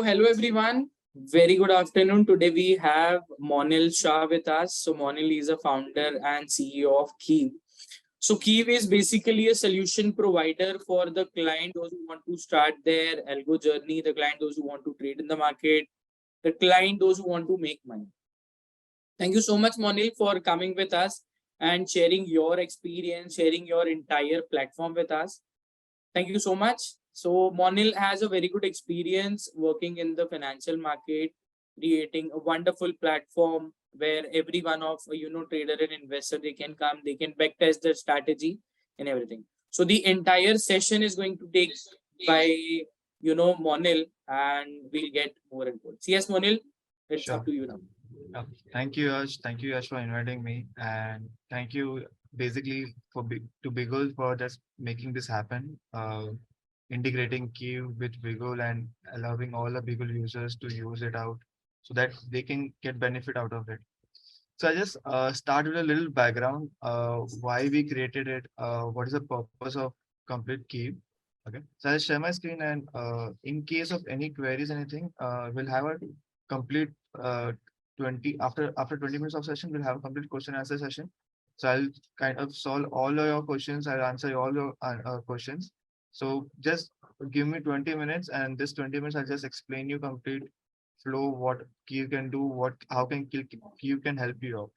Hello everyone, very good afternoon. Today we have Monil Shah with us. So Monil is a founder and CEO of Keeve. So Keeve is basically a solution provider for the client, those who want to start their algo journey, the client, those who want to trade in the market, the client, those who want to make money. Thank you so much, Monil, for coming with us and sharing your experience, sharing your entire platform with us. Thank you so much. So Monil has a very good experience working in the financial market, creating a wonderful platform where every one of trader and investor, they can come, they can backtest their strategy and everything. So the entire session is going to take by Monil, and we'll get more inputs. Yes, Monil, it's up to you now. Thank you, Yash. Thank you, Yash, for inviting me, and thank you basically to Bigol for just making this happen. Integrating Keeve with Bigol and allowing all the Bigol users to use it out so that they can get benefit out of it. So I just start with a little background. Why we created it. What is the purpose of complete Keeve? Okay. So I'll share my screen, and in case of any queries, anything, we'll have a complete 20 after 20 minutes of session. We'll have a complete question answer session. So I'll kind of solve all of your questions. I'll answer all your questions. So just give me 20 minutes, and this 20 minutes I'll just explain you complete flow, what Keeve can do, how can Keeve can help you out.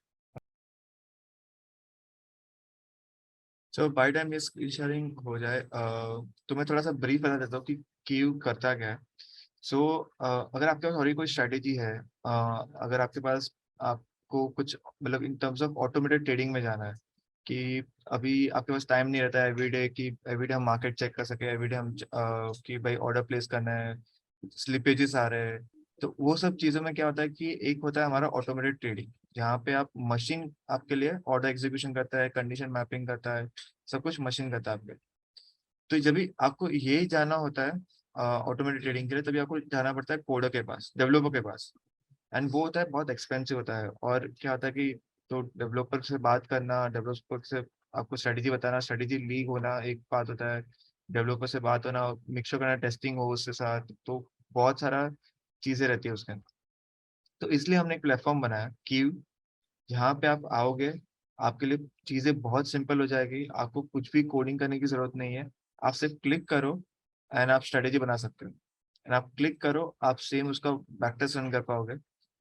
So by time ये screen sharing हो जाए तो मैं थोड़ा सा brief बता देता हूँ कि Keeve करता क्या है. सो अगर आपके पास और कोई स्ट्रेटेजी है, अगर आपके पास आपको कुछ मतलब in terms of automated trading में जाना है कि अभी आपके पास टाइम नहीं रहता है एवरीडे कि एवरीडे हम मार्केट चेक कर सके, एवरीडे हम कि भाई ऑर्डर प्लेस करना है, स्लिपेजेस आ रहे हैं, तो वो सब चीज़ों में क्या होता है कि एक होता है हमारा ऑटोमेटेड ट्रेडिंग जहाँ पे आप मशीन आपके लिए ऑर्डर एग्जीक्यूशन करता है, कंडीशन मैपिंग करता है, सब कुछ मशीन करता है आपके. तो जब भी आपको ये जाना होता है ऑटोमेटेड ट्रेडिंग के लिए, तभी आपको जाना पड़ता है कोडर के पास, डेवलपर के पास, एंड वो होता है बहुत एक्सपेंसिव होता है. और क्या होता है कि तो डेवलपर से बात करना, डेवलपर से आपको स्ट्रेटेजी बताना, स्ट्रेटेजी लीक होना एक बात होता है, डेवलपर से बात होना, मिक्सचर करना, टेस्टिंग हो उसके साथ, तो बहुत सारा चीज़ें रहती है उसके अंदर. तो इसलिए हमने एक प्लेटफॉर्म बनाया Keeve, जहाँ पे आप आओगे आपके लिए चीज़ें बहुत सिंपल हो जाएगी, आपको कुछ भी कोडिंग करने की ज़रूरत नहीं है. आप सिर्फ क्लिक करो एंड आप स्ट्रेटेजी बना सकते हो. एंड आप क्लिक करो, आप सेम उसका बैकटेस्ट रन कर पाओगे.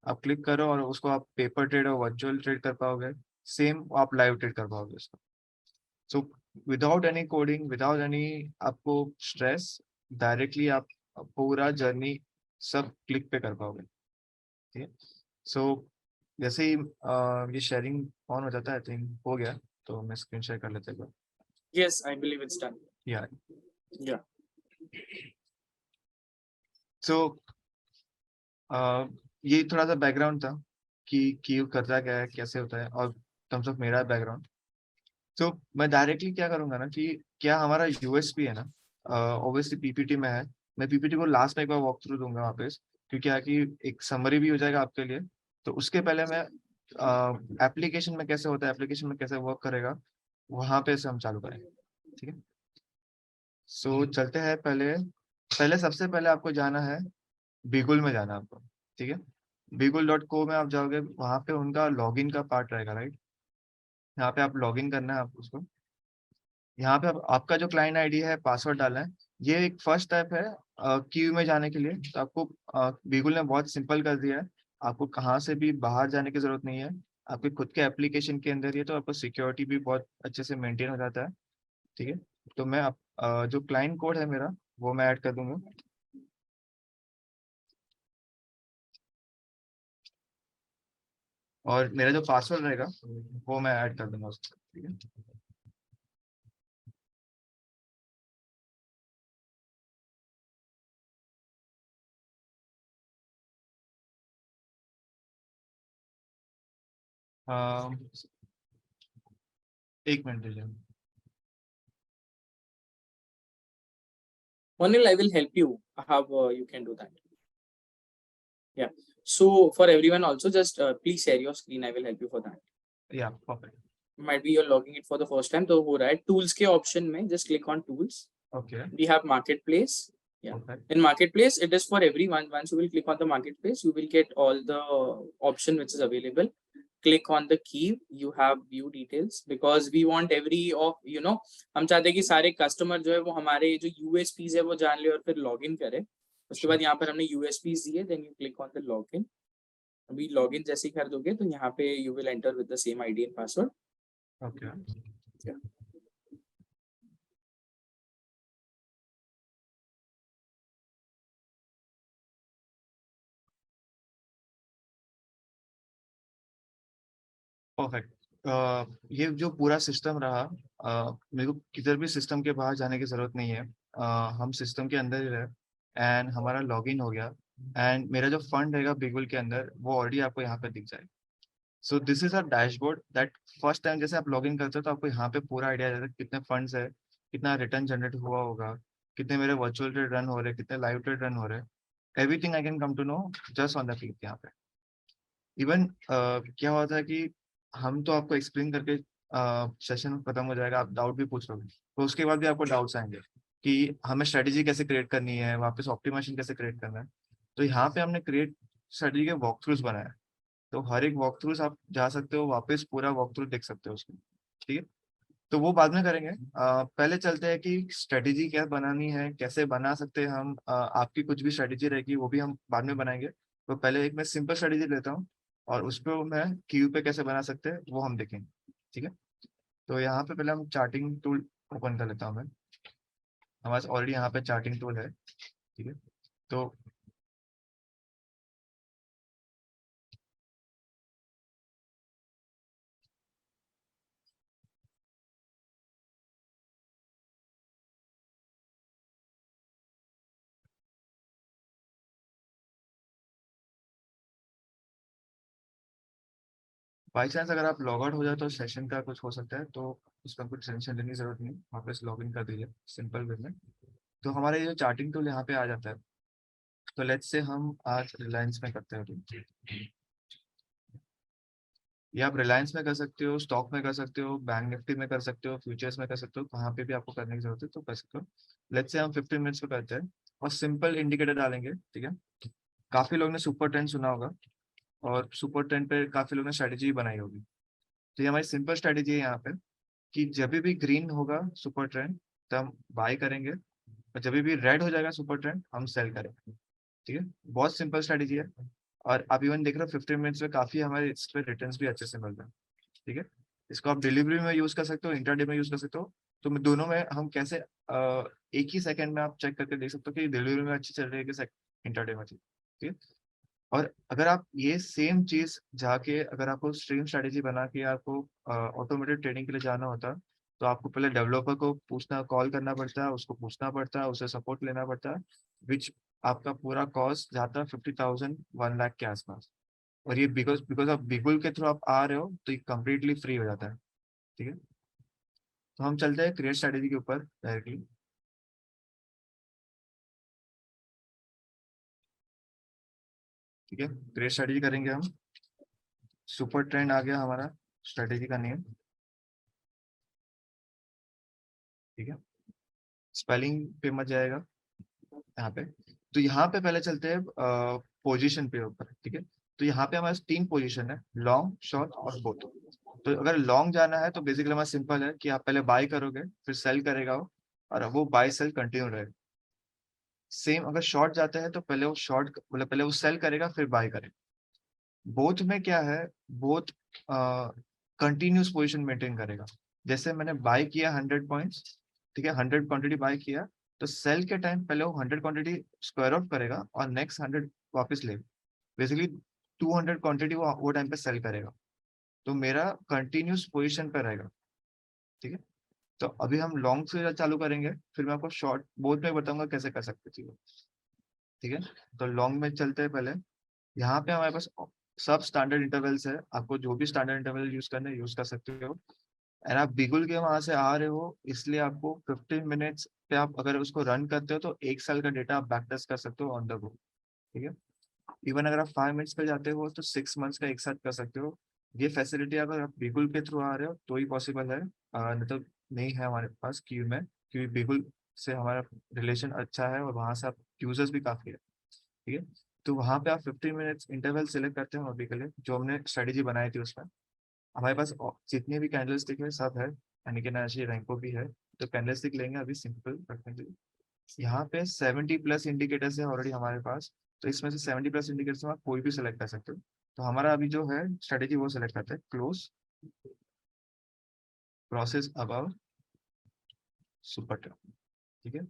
आप क्लिक करो और उसको आप पेपर ट्रेड और वर्चुअल ट्रेड कर पाओगे. सेम आप लाइव ट्रेड कर पाओगे उसको. So without any coding, without any आपको स्ट्रेस, डायरेक्टली आप पूरा जर्नी सब क्लिक पे कर पाओगे. ठीक है. सो जैसे ही ये शेयरिंग ऑन हो जाता है, आई थिंक हो गया, तो मैं स्क्रीन शेयर कर लेते हैं. Yes, I believe it's done. Yeah. So ये थोड़ा सा बैकग्राउंड था कि Keeve करता क्या है, कैसे होता है, और टर्म्स ऑफ मेरा बैकग्राउंड. तो मैं डायरेक्टली क्या करूंगा ना कि क्या हमारा यूएसपी है ना, ऑब्वियसली पीपीटी में है. मैं पीपीटी को लास्ट में एक बार वॉक थ्रू दूंगा वापस, क्योंकि क्या कि एक समरी भी हो जाएगा आपके लिए. तो उसके पहले मैं एप्लीकेशन में कैसे होता है, एप्लीकेशन में कैसे वर्क करेगा, वहां पे से हम चालू करेंगे. ठीक है. सो चलते हैं. पहले सबसे पहले आपको जाना है बिगुल में जाना है आपको. ठीक है. bigul.co में आप जाओगे, वहां पे उनका लॉगिन का पार्ट रहेगा, राइट. यहाँ पे आप लॉगिन करना है आप उसको. यहाँ पे आपका जो क्लाइंट आईडी है, पासवर्ड डालना है. ये एक फर्स्ट स्टेप है Keeve में जाने के लिए. तो आपको बिगुल ने बहुत सिंपल कर दिया है. आपको कहाँ से भी बाहर जाने की जरूरत नहीं है, आपके खुद के एप्लीकेशन के अंदर ही है, तो आपको सिक्योरिटी भी बहुत अच्छे से मेंटेन हो जाता है. ठीक है. तो मैं जो क्लाइंट कोड है मेरा, वो मैं ऐड कर दूंगा. और मेरा जो पासवर्ड रहेगा वो मैं ऐड कर दूंगा उसको. ठीक है. एक मिनट दीजिए. Monil, I will help you how you can do that. Yeah. So for everyone also, just please share your screen. I will help you for that. Yeah, perfect. Might be you're logging it for the first time. So हो रहा है tools के option में just click on tools. Okay. We have marketplace. Yeah. Perfect. In marketplace, it is for everyone. Once you will click on the marketplace, you will get all the option which is available. Click on the key, you have view details, because we want every of हम चाहते हैं कि सारे customer जो है वो हमारे जो यूएसपीज है वो जान ले और फिर लॉग इन करे. उसके बाद यहाँ पर हमने यूएसपीज दिए, then you click on the log in. अभी लॉग इन जैसे ही कर दोगे तो यहाँ पे you will enter with the same ID and password. Okay. Perfect. ये जो पूरा सिस्टम रहा, मेरे को किधर भी सिस्टम के बाहर जाने की जरूरत नहीं है. हम सिस्टम के अंदर ही रहे एंड हमारा लॉगिन हो गया एंड मेरा जो फंड रहेगा बिगुल के अंदर वो ऑलरेडी आपको यहाँ पे दिख जाएगा. So this is a dashboard that first time जैसे आप लॉगिन करते हो तो आपको यहाँ पे पूरा आइडिया आ जाता है कितने फंड्स है, कितना रिटर्न जनरेट हुआ होगा, कितने मेरे वर्चुअल ट्रेड रन हो रहे हैं, कितने लाइव ट्रेड रन हो रहे हैं. Everything I can come to know just on the click यहाँ पे. इवन क्या होता है कि हम तो आपको एक्सप्लेन करके सेशन खत्म हो जाएगा, आप डाउट भी पूछ लोगे तो उसके बाद भी आपको डाउट्स आएंगे कि हमें स्ट्रेटेजी कैसे क्रिएट करनी है, वापस ऑप्टिमाइजेशन कैसे क्रिएट करना है. तो यहाँ पे हमने क्रिएट स्ट्रेटेजी के वॉक थ्रूज बनाए हैं. तो हर एक वॉक थ्रूज आप जा सकते हो, वापस पूरा वॉक थ्रू देख सकते हो उसमें. ठीक है, तो वो बाद में करेंगे. पहले चलते हैं कि स्ट्रेटेजी क्या बनानी है, कैसे बना सकते हैं हम. आपकी कुछ भी स्ट्रेटेजी रहेगी वो भी हम बाद में बनाएंगे. तो पहले एक मैं सिंपल स्ट्रेटेजी लेता हूँ और उस पर मैं क्यू पे कैसे बना सकते हैं वो हम देखेंगे. ठीक है, तो यहाँ पे पहले हम चार्टिंग टूल ओपन कर लेता हूँ मैं. हमारे पास ऑलरेडी यहाँ पे चार्टिंग टूल है. ठीक है, तो बाई चांस अगर आप लॉग आउट हो जाए तो सेशन का कुछ हो सकता है, तो उसका कुछ टेंशन लेने की जरूरत नहीं, वापस लॉग इन कर दीजिए सिंपल वे में. तो हमारे ये चार्टिंग टूल यहाँ पे आ जाता है. तो लेट्स से हम आज रिलायंस में करते हैं. ये आप रिलायंस में कर सकते हो, स्टॉक में कर सकते हो, बैंक निफ्टी में कर सकते हो, फ्यूचर्स में कर सकते हो, कहाँ पे भी आपको करने की जरूरत है तो कर सकते हो. लेट्स से हम 15 मिनट्स पे करते हैं और सिंपल इंडिकेटर डालेंगे. ठीक है, काफी लोग ने सुपर ट्रेंड सुना होगा और सुपर ट्रेंड पे काफी लोगों ने स्ट्रेटेजी बनाई होगी. तो ये हमारी सिंपल स्ट्रेटेजी है यहाँ पे कि जब भी ग्रीन होगा सुपर ट्रेंड तो हम बाय करेंगे और जब भी रेड हो जाएगा सुपर ट्रेंड हम सेल करेंगे. ठीक है, बहुत सिंपल स्ट्रेटेजी है. और आप इवन देख रहे हो 15 मिनट्स में काफी हमारे इस पे रिटर्न्स भी अच्छे से मिल रहे हैं. ठीक है, इसको आप डिलीवरी में यूज कर सकते हो, इंट्राडे में यूज कर सकते हो. तो मैं दोनों में हम कैसे एक ही सेकंड में आप चेक करके देख सकते हो कि डिलीवरी में अच्छी चल रही है कि इंट्राडे में. ठीक है, और अगर आप ये सेम चीज जाके अगर आपको स्ट्रीम स्ट्रेटेजी बना के आपको ऑटोमेटेड ट्रेडिंग के लिए जाना होता तो आपको पहले डेवलपर को पूछना, कॉल करना पड़ता है, उसको पूछना पड़ता है, उसे सपोर्ट लेना पड़ता है, विच आपका पूरा कॉस्ट जाता है 50,000 1 लाख के आसपास. और ये बिकॉज बिकॉज आप बिगुल के थ्रू आप आ रहे हो तो ये कम्प्लीटली फ्री हो जाता है. ठीक है, तो हम चलते हैं क्रिएट स्ट्रेटेजी के ऊपर डायरेक्टली. ठीक है, क्रिएट स्ट्रेटेजी करेंगे हम. सुपर ट्रेंड आ गया हमारा स्ट्रेटेजी का नेम. ठीक है, स्पेलिंग पे मत जाएगा यहाँ पे. तो यहाँ पे पहले चलते हैं पोजीशन पे ऊपर. ठीक है, तो यहाँ पे हमारे 3 पोजीशन है, लॉन्ग, शॉर्ट और बोथ. तो अगर लॉन्ग जाना है तो बेसिकली हमारा सिंपल है कि आप पहले बाय करोगे फिर सेल करेगा वो, और वो बाय सेल कंटिन्यू रहेगा. सेम अगर शॉर्ट जाते हैं तो पहले वो शॉर्ट मतलब पहले वो सेल करेगा फिर बाय करेगा. बोथ में क्या है, बोथ कंटिन्यूस पोजीशन मेंटेन करेगा. जैसे मैंने बाय किया 100 पॉइंट्स, ठीक है, 100 क्वांटिटी बाय किया, तो सेल के टाइम पहले वो 100 क्वांटिटी स्क्वायर आउट करेगा और नेक्स्ट 100 वापस ले. बेसिकली 200 क्वांटिटी वो टाइम पे सेल करेगा. तो मेरा कंटिन्यूस पोजीशन पे रहेगा. ठीक है, तो अभी हम लॉन्ग से चालू करेंगे, फिर मैं आपको शॉर्ट बोथ में बताऊंगा कैसे कर सकते थे. ठीक है, तो लॉन्ग में चलते हैं पहले. यहाँ पे हमारे पास सब स्टैंडर्ड इंटरवल्स है, आपको जो भी स्टैंडर्ड इंटरवल यूज करना है यूज कर सकते हो. एंड आप बिगुल के वहां से आ रहे हो इसलिए आपको 15 मिनट्स पे आप अगर उसको रन करते हो तो 1 साल का डेटा आप बैक टेस्ट कर सकते हो ऑन द गो. ठीक है, इवन अगर आप 5 मिनट्स पे जाते हो तो 6 मंथ्स का एक साथ कर सकते हो. ये फैसिलिटी अगर आप बिगुल के थ्रू आ रहे हो तो ही पॉसिबल है, नहीं तो नहीं है हमारे पास क्यू में, क्योंकि बिगुल से हमारा रिलेशन अच्छा है और वहाँ से आप यूजर्स भी काफ़ी है, ठीक है। तो वहाँ पे आप 15 मिनट्स इंटरवल सेलेक्ट करते हैं अभी के लिए, जो हमने स्ट्रेटेजी बनाई थी उसमें हमारे पास जितने भी कैंडल स्टिक है सब है, यानी कि नाशी रैंको भी है। तो कैंडल स्टिक लेंगे अभी सिंपल रखने के लिए। यहाँ पे 70 प्लस इंडिकेटर्स है ऑलरेडी हमारे पास। तो इसमें से 70 प्लस इंडिकेटर्स में आप कोई भी सिलेक्ट कर सकते हो। तो हमारा अभी जो है स्ट्रेटेजी वो सिलेक्ट करते हैं, close process above super trend, ठीक है।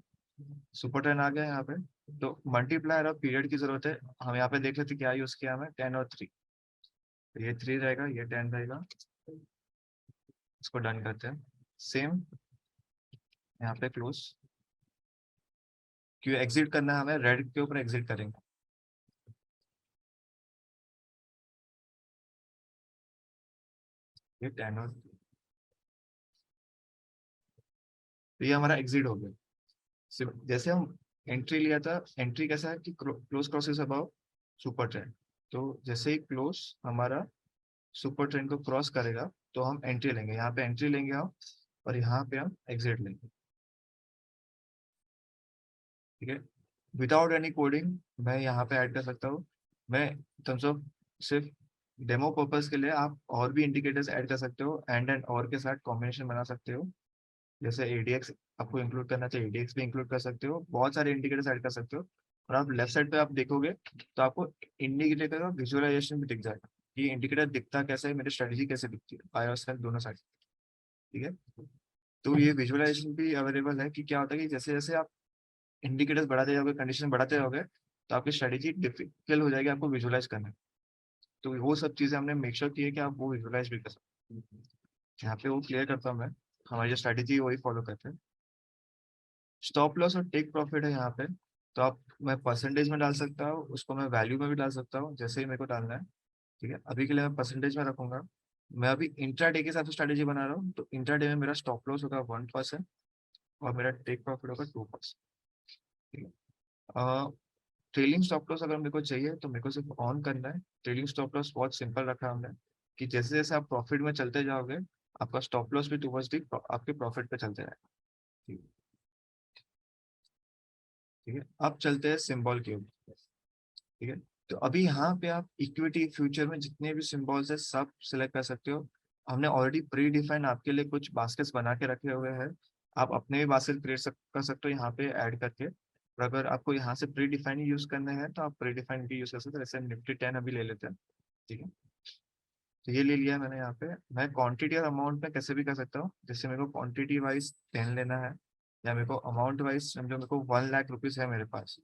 सुपर ट्रेंड आ गया यहाँ पे। तो मल्टीप्लायर ऑफ पीरियड की जरूरत है, हम यहाँ पे देख लेते क्या यूज किया हमें, 10 और 3। ये 3 रहेगा, ये 10 रहेगा, इसको डन करते हैं। सेम यहाँ पे क्लोज, क्यों एग्जिट करना है हमें, रेड के ऊपर एग्जिट करेंगे। ये 10 और तो ये हमारा एग्जिट हो गया। जैसे हम एंट्री लिया था, एंट्री कैसा है कि close crosses above super trend. तो जैसे ही क्लोज हमारा सुपर ट्रेंड को क्रॉस करेगा तो हम एंट्री लेंगे, यहाँ पे एंट्री लेंगे हम, और यहाँ पे हम एग्जिट लेंगे, ठीक है। विदाउट एनी कोडिंग मैं यहाँ पे ऐड कर सकता हूँ। मैं तुमसे सिर्फ डेमो पर्पज के लिए आप और भी इंडिकेटर्स ऐड कर सकते हो, एंड और के साथ कॉम्बिनेशन बना सकते हो। जैसे एडीएक्स आपको इंक्लूड करना चाहिए, एडीएक्स भी इंक्लूड कर सकते हो, बहुत सारे इंडिकेटर्स ऐड कर सकते हो। और आप लेफ्ट साइड पे आप देखोगे तो आपको इंडिकेटर का विजुअलाइजेशन भी दिख जाएगा कि इंडिकेटर दिखता कैसे है, मेरी स्ट्रेटेजी कैसे दिखती है, बाय और सेल दोनों साइड, ठीक है। तो ये विजुअलाइजेशन भी अवेलेबल है कि क्या होता है कि जैसे जैसे आप इंडिकेटर्स बढ़ाते जाओगे, कंडीशन बढ़ाते जाओगे, तो आपकी स्ट्रेटेजी डिफिकल्ट हो जाएगी आपको विजुअलाइज करना। तो वो सब चीजें हमने मेक श्योर की है कि आप वो विजुअलाइज भी कर सकते हैं। यहाँ पे वो क्लियर करता हूँ मैं, हमारी जो स्ट्रेटेजी वही फॉलो करते हैं। स्टॉप लॉस और टेक प्रॉफिट है यहाँ पे। तो आप, मैं परसेंटेज में डाल सकता हूँ उसको, मैं वैल्यू में भी डाल सकता हूँ, जैसे ही मेरे को डालना है, ठीक है। अभी के लिए मैं परसेंटेज में रखूंगा। मैं अभी इंट्राडे के हिसाब से स्ट्रेटेजी बना रहा हूँ, तो इंट्राडे में मेरा स्टॉप लॉस होगा 1% और मेरा टेक प्रॉफिट होगा 2%, ठीक है। ट्रेलिंग स्टॉप लॉस अगर मेरे को चाहिए तो मेरे को सिर्फ ऑन करना है। ट्रेलिंग स्टॉप लॉस बहुत सिंपल रखा है हमने, कि जैसे जैसे आप प्रॉफिट में चलते जाओगे आपका स्टॉप लॉस भी टूवर्ड्स दी आपके प्रॉफिट पे चलते जाएगा, ठीक है। ठीक है, अब चलते हैं सिंबल के ऊपर, ठीक है। तो अभी यहाँ पे आप इक्विटी फ्यूचर में जितने भी सिंबल्स है सब सिलेक्ट कर सकते हो। हमने ऑलरेडी प्री डिफाइन आपके लिए कुछ बास्केट्स बना के रखे हुए हैं, आप अपने भी बास्केट क्रिएट कर सकते हो यहाँ पे ऐड करके। और अगर आपको यहाँ से प्री डिफाइन यूज करना है तो आप प्री डिफाइन भी यूज कर सकते हो। जैसे निफ्टी 10 अभी ले लेते हैं, ठीक है। तो ये ले लिया मैंने यहाँ पे। मैं क्वांटिटी और अमाउंट में कैसे भी कर सकता हूँ, जैसे मेरे को क्वांटिटी वाइज 10 लेना है, या मेरे को अमाउंट वाइज समझो मेरे को 1 लाख रुपीज है मेरे पास,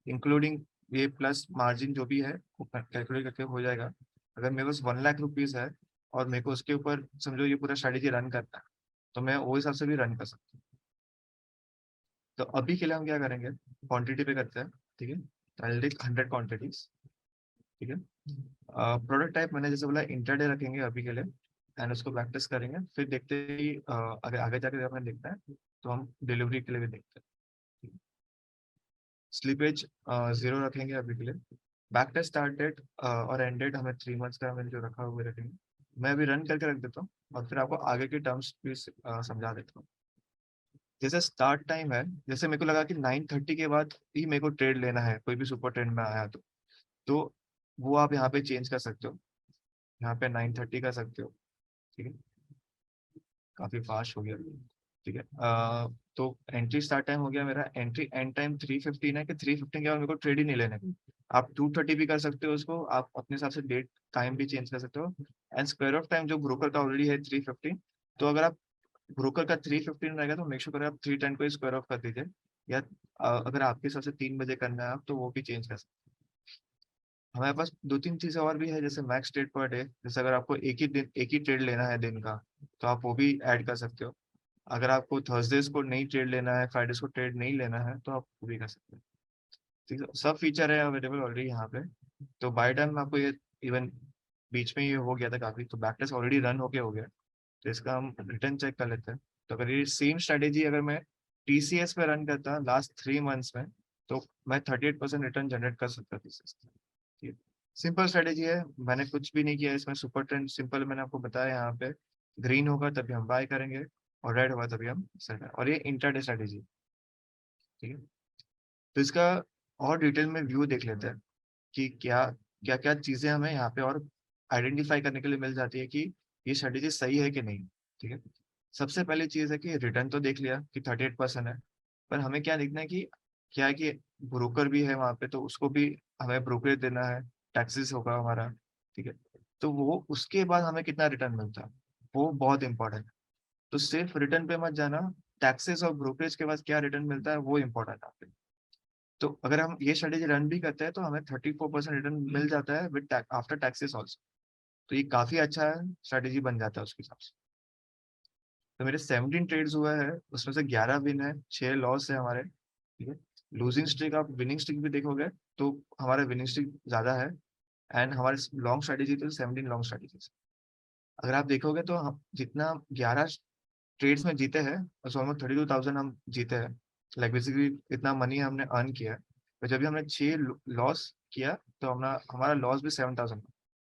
इंक्लूडिंग ये प्लस मार्जिन जो भी है वो कैलकुलेट करके हो जाएगा। अगर मेरे पास 1 लाख रुपीज है और मेरे को उसके ऊपर समझो ये पूरा स्ट्रेटेजी रन करना है, तो मैं वो हिसाब से भी रन कर सकता हूँ। तो अभी के लिए हम क्या करेंगे, क्वांटिटी पे करते हैं, ठीक है। आई टेक 100 क्वांटिटीज, ठीक है। प्रोडक्ट टाइप मैंने जैसे बोला इंटरडे रखेंगे अभी के लिए, एंड उसको बैक टेस्ट करेंगे, फिर देखते हैं कि अगर आगे जाके जब हमें देखना है तो हम डिलीवरी के लिए भी देखते हैं। स्लीपेज 0 रखेंगे अभी के लिए। बैक टेस्ट स्टार्ट डेट और एंड डेट हमें 3 मंथ्स का हमें जो रखा हुआ है रखेंगे। मैं अभी रन करके रख देता हूँ और फिर आपको आगे के टर्म्स भी समझा देता हूँ। जैसे स्टार्ट टाइम है, जैसे मेरे को लगा कि 9:30 के बाद ही मेरे को ट्रेड लेना है, कोई भी सुपर ट्रेंड में आया तो वो आप यहाँ पे चेंज कर सकते हो, यहाँ पे 9:30 कर सकते हो, ठीक है। काफी फास्ट हो गया, ठीक है। तो एंट्री स्टार्ट टाइम हो गया मेरा, एंट्री एंड टाइम 3:15 है कि 3:15 के बाद मेरे को ट्रेड ही नहीं लेने का। आप 2:30 भी कर सकते हो उसको, आप अपने हिसाब से डेट टाइम भी चेंज कर सकते हो। एंड स्क्वायर ऑफ टाइम जो ब्रोकर का ऑलरेडी है 3:15, तो अगर आप ब्रोकर का 3:15 रहेगा तो मेक श्योर करें आप 3:10 को स्क्वायर ऑफ कर दीजिए, या अगर आपके हिसाब से 3 बजे करना है आप तो वो भी चेंज कर सकते हैं। हमारे पास 2-3 चीजें और भी है, जैसे मैक्स ट्रेड पर डे, जैसे अगर आपको एक ही ट्रेड लेना है दिन का तो आप वो भी ऐड कर सकते हो। अगर आपको थर्सडेज को नहीं ट्रेड लेना है, फ्राइडेज को ट्रेड नहीं लेना है तो आप वो भी कर सकते हैं, ठीक है। सब फीचर है अवेलेबल ऑलरेडी यहाँ पे। तो बाय टाइम आपको ये इवन बीच में ये हो गया था काफी, तो बैक टेस्ट ऑलरेडी रन हो गया। तो इसका हम रिटर्न चेक कर लेते हैं। तो अगर ये सेम स्ट्रेटेजी अगर मैं टीसीएस पे रन करता लास्ट 3 मंथ्स में, तो मैं 38% रिटर्न जनरेट कर सकता था। सिंपल स्ट्रेटेजी है, मैंने कुछ भी नहीं किया इसमें, सुपर ट्रेंड सिंपल मैंने आपको बताया। यहाँ पे ग्रीन होगा तभी हम बाय करेंगे और रेड होगा तभी हम सेल करेंगे, और ये इंट्राडे स्ट्रेटेजी। ठीक है। तो इसका और डिटेल में व्यू देख लेते हैं कि क्या क्या क्या चीजें हमें यहाँ पे और आइडेंटिफाई करने के लिए मिल जाती है कि ये स्ट्रेटेजी सही है कि नहीं। ठीक है। सबसे पहली चीज है कि रिटर्न तो देख लिया कि 38% है, पर हमें क्या देखना है कि क्या है कि ब्रोकर भी है वहां पे, तो उसको भी हमें ब्रोकरेज देना है, टैक्सेस होगा हमारा। ठीक है। तो वो उसके बाद हमें कितना रिटर्न मिलता है वो बहुत इंपॉर्टेंट है। तो सिर्फ रिटर्न पे मत जाना, टैक्सेस और ब्रोकरेज के बाद क्या रिटर्न मिलता है वो इंपॉर्टेंट है। तो अगर हम ये स्ट्रेटेजी रन भी करते हैं तो हमें 34% रिटर्न मिल जाता है विद आफ्टर टैक्सेस ऑल्सो। तो ये काफी अच्छा है, स्ट्रेटेजी बन जाता है उसके हिसाब से। तो मेरे 17 ट्रेड्स हुए हैं, उसमें से 11 विन है, 6 लॉस है हमारे। ठीक है। लूजिंग स्ट्रिक, आप विनिंग स्ट्रिक भी देखोगे तो हमारा विनिंग स्ट्रिक ज्यादा है। एंड हमारे लॉन्ग स्ट्रेटेजी तो 17 लॉन्ग स्ट्रेटेजी। अगर आप देखोगे तो हम जितना 11 ट्रेड्स में जीते हैं, ऑलमोस्ट 32,000 हम जीते हैं। लाइक बेसिकली इतना मनी हमने अर्न किया है। तो जब भी हमने 6 लॉस किया तो हमारा हमारा लॉस भी 7,000।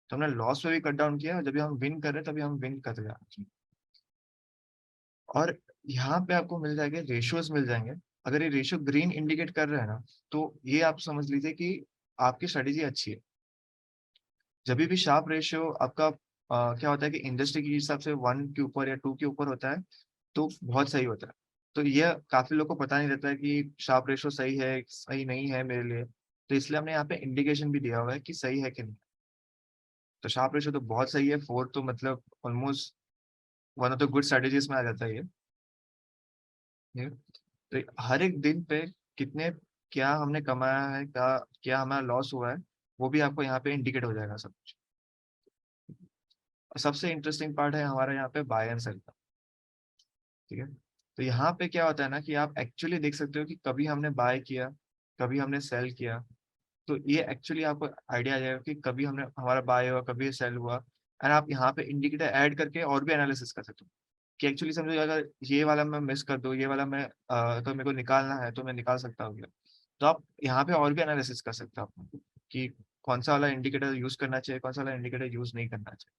तो हमने लॉस पे भी कट डाउन किया, और जब भी हम विन कर रहे हैं तभी हम विन करते जा रहे हैं। और यहाँ पे आपको मिल जाएंगे रेशियोज मिल जाएंगे। अगर ये रेशियो ग्रीन इंडिकेट कर रहे हैं ना, तो ये आप समझ लीजिए कि आपकी स्ट्रेटेजी अच्छी है। जब भी शार्प रेशियो आपका क्या होता है कि इंडस्ट्री के हिसाब से 1 के ऊपर या 2 के ऊपर होता है तो बहुत सही होता है। तो ये काफी लोगों को पता नहीं रहता है कि शार्प रेशियो सही है सही नहीं है मेरे लिए। तो इसलिए हमने यहाँ पे इंडिकेशन भी दिया हुआ है कि सही है कि नहीं। तो शार्प रेशियो तो बहुत सही है, 4 तो मतलब almost one of the good strategies में आ जाता है ये। ठीक है? तो हर एक दिन पे कितने क्या हमने कमाया है, क्या क्या हमारा लॉस हुआ है, वो भी आपको यहाँ पे इंडिकेट हो जाएगा सब कुछ। और सबसे इंटरेस्टिंग पार्ट है हमारा यहाँ पे बाय एंड सेल का। ठीक है। तो यहाँ पे क्या होता है ना कि आप एक्चुअली देख सकते हो कि कभी हमने बाय किया, कभी हमने सेल किया। तो ये एक्चुअली आपको आइडिया आ जाएगा कि कभी हमने हमारा बाय हुआ कभी सेल हुआ। एंड आप यहाँ पे इंडिकेटर ऐड करके और भी एनालिसिस कर सकते हो कि एक्चुअली समझो अगर ये वाला मैं मिस कर दूँ, ये वाला मैं तो मेरे को निकालना है तो मैं निकाल सकता हूँ। तो आप यहाँ पे और भी एनालिसिस कर सकते हो आप कि कौन सा वाला इंडिकेटर यूज करना चाहिए, कौन सा वाला इंडिकेटर यूज नहीं करना चाहिए।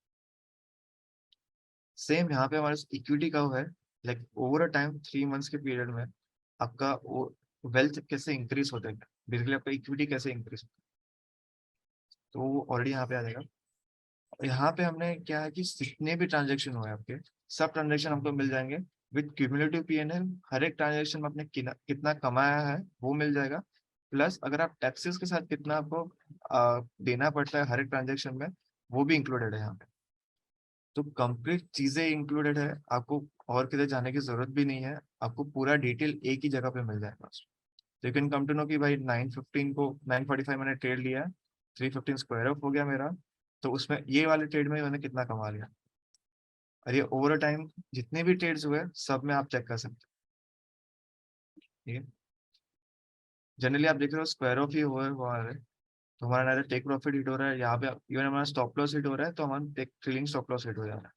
सेम यहाँ पे हमारे इक्विटी का है, like over a time 3 months के पीरियड में आपका वेल्थ कैसे इंक्रीज होता है, बेसिकली आपका इक्विटी कैसे इंक्रीज होता है। तो वो ऑलरेडी यहाँ पे आ जाएगा। और यहाँ पे हमने क्या है कि जितने भी ट्रांजेक्शन हुए आपके, सब ट्रांजेक्शन हमको मिल जाएंगे विद क्यूमुलेटिव पीएनएल। हर एक ट्रांजेक्शन में आपने कितना कमाया है वो मिल जाएगा। प्लस अगर आप टैक्सेस के साथ कितना आपको देना पड़ता है हर एक ट्रांजेक्शन में, वो भी इंक्लूडेड है यहाँ पे। तो कंप्लीट चीजें इंक्लूडेड है, आपको और किधर जाने की जरूरत भी नहीं है, आपको पूरा डिटेल एक ही जगह पे मिल जाएगा। तो you can come to know कि भाई 9:15 को 9:45 मैंने ट्रेड लिया, 3:15 स्क्वायर ऑफ हो गया मेरा। तो उसमें ये वाले ट्रेड में मैंने कितना कमा लिया। और ये ओवर टाइम जितने भी ट्रेड्स हुए सब में आप चेक कर सकते हो। ठीक है। जनरली आप देख रहे हो स्क्वायर ऑफ ही हुआ है, तो हमारा ना टेक प्रॉफिट हिट हो रहा है, यहाँ पे इवन हमारा स्टॉप लॉस हिट हो रहा है, तो हमारा ट्रेलिंग स्टॉप लॉस हिट हो जा रहा है।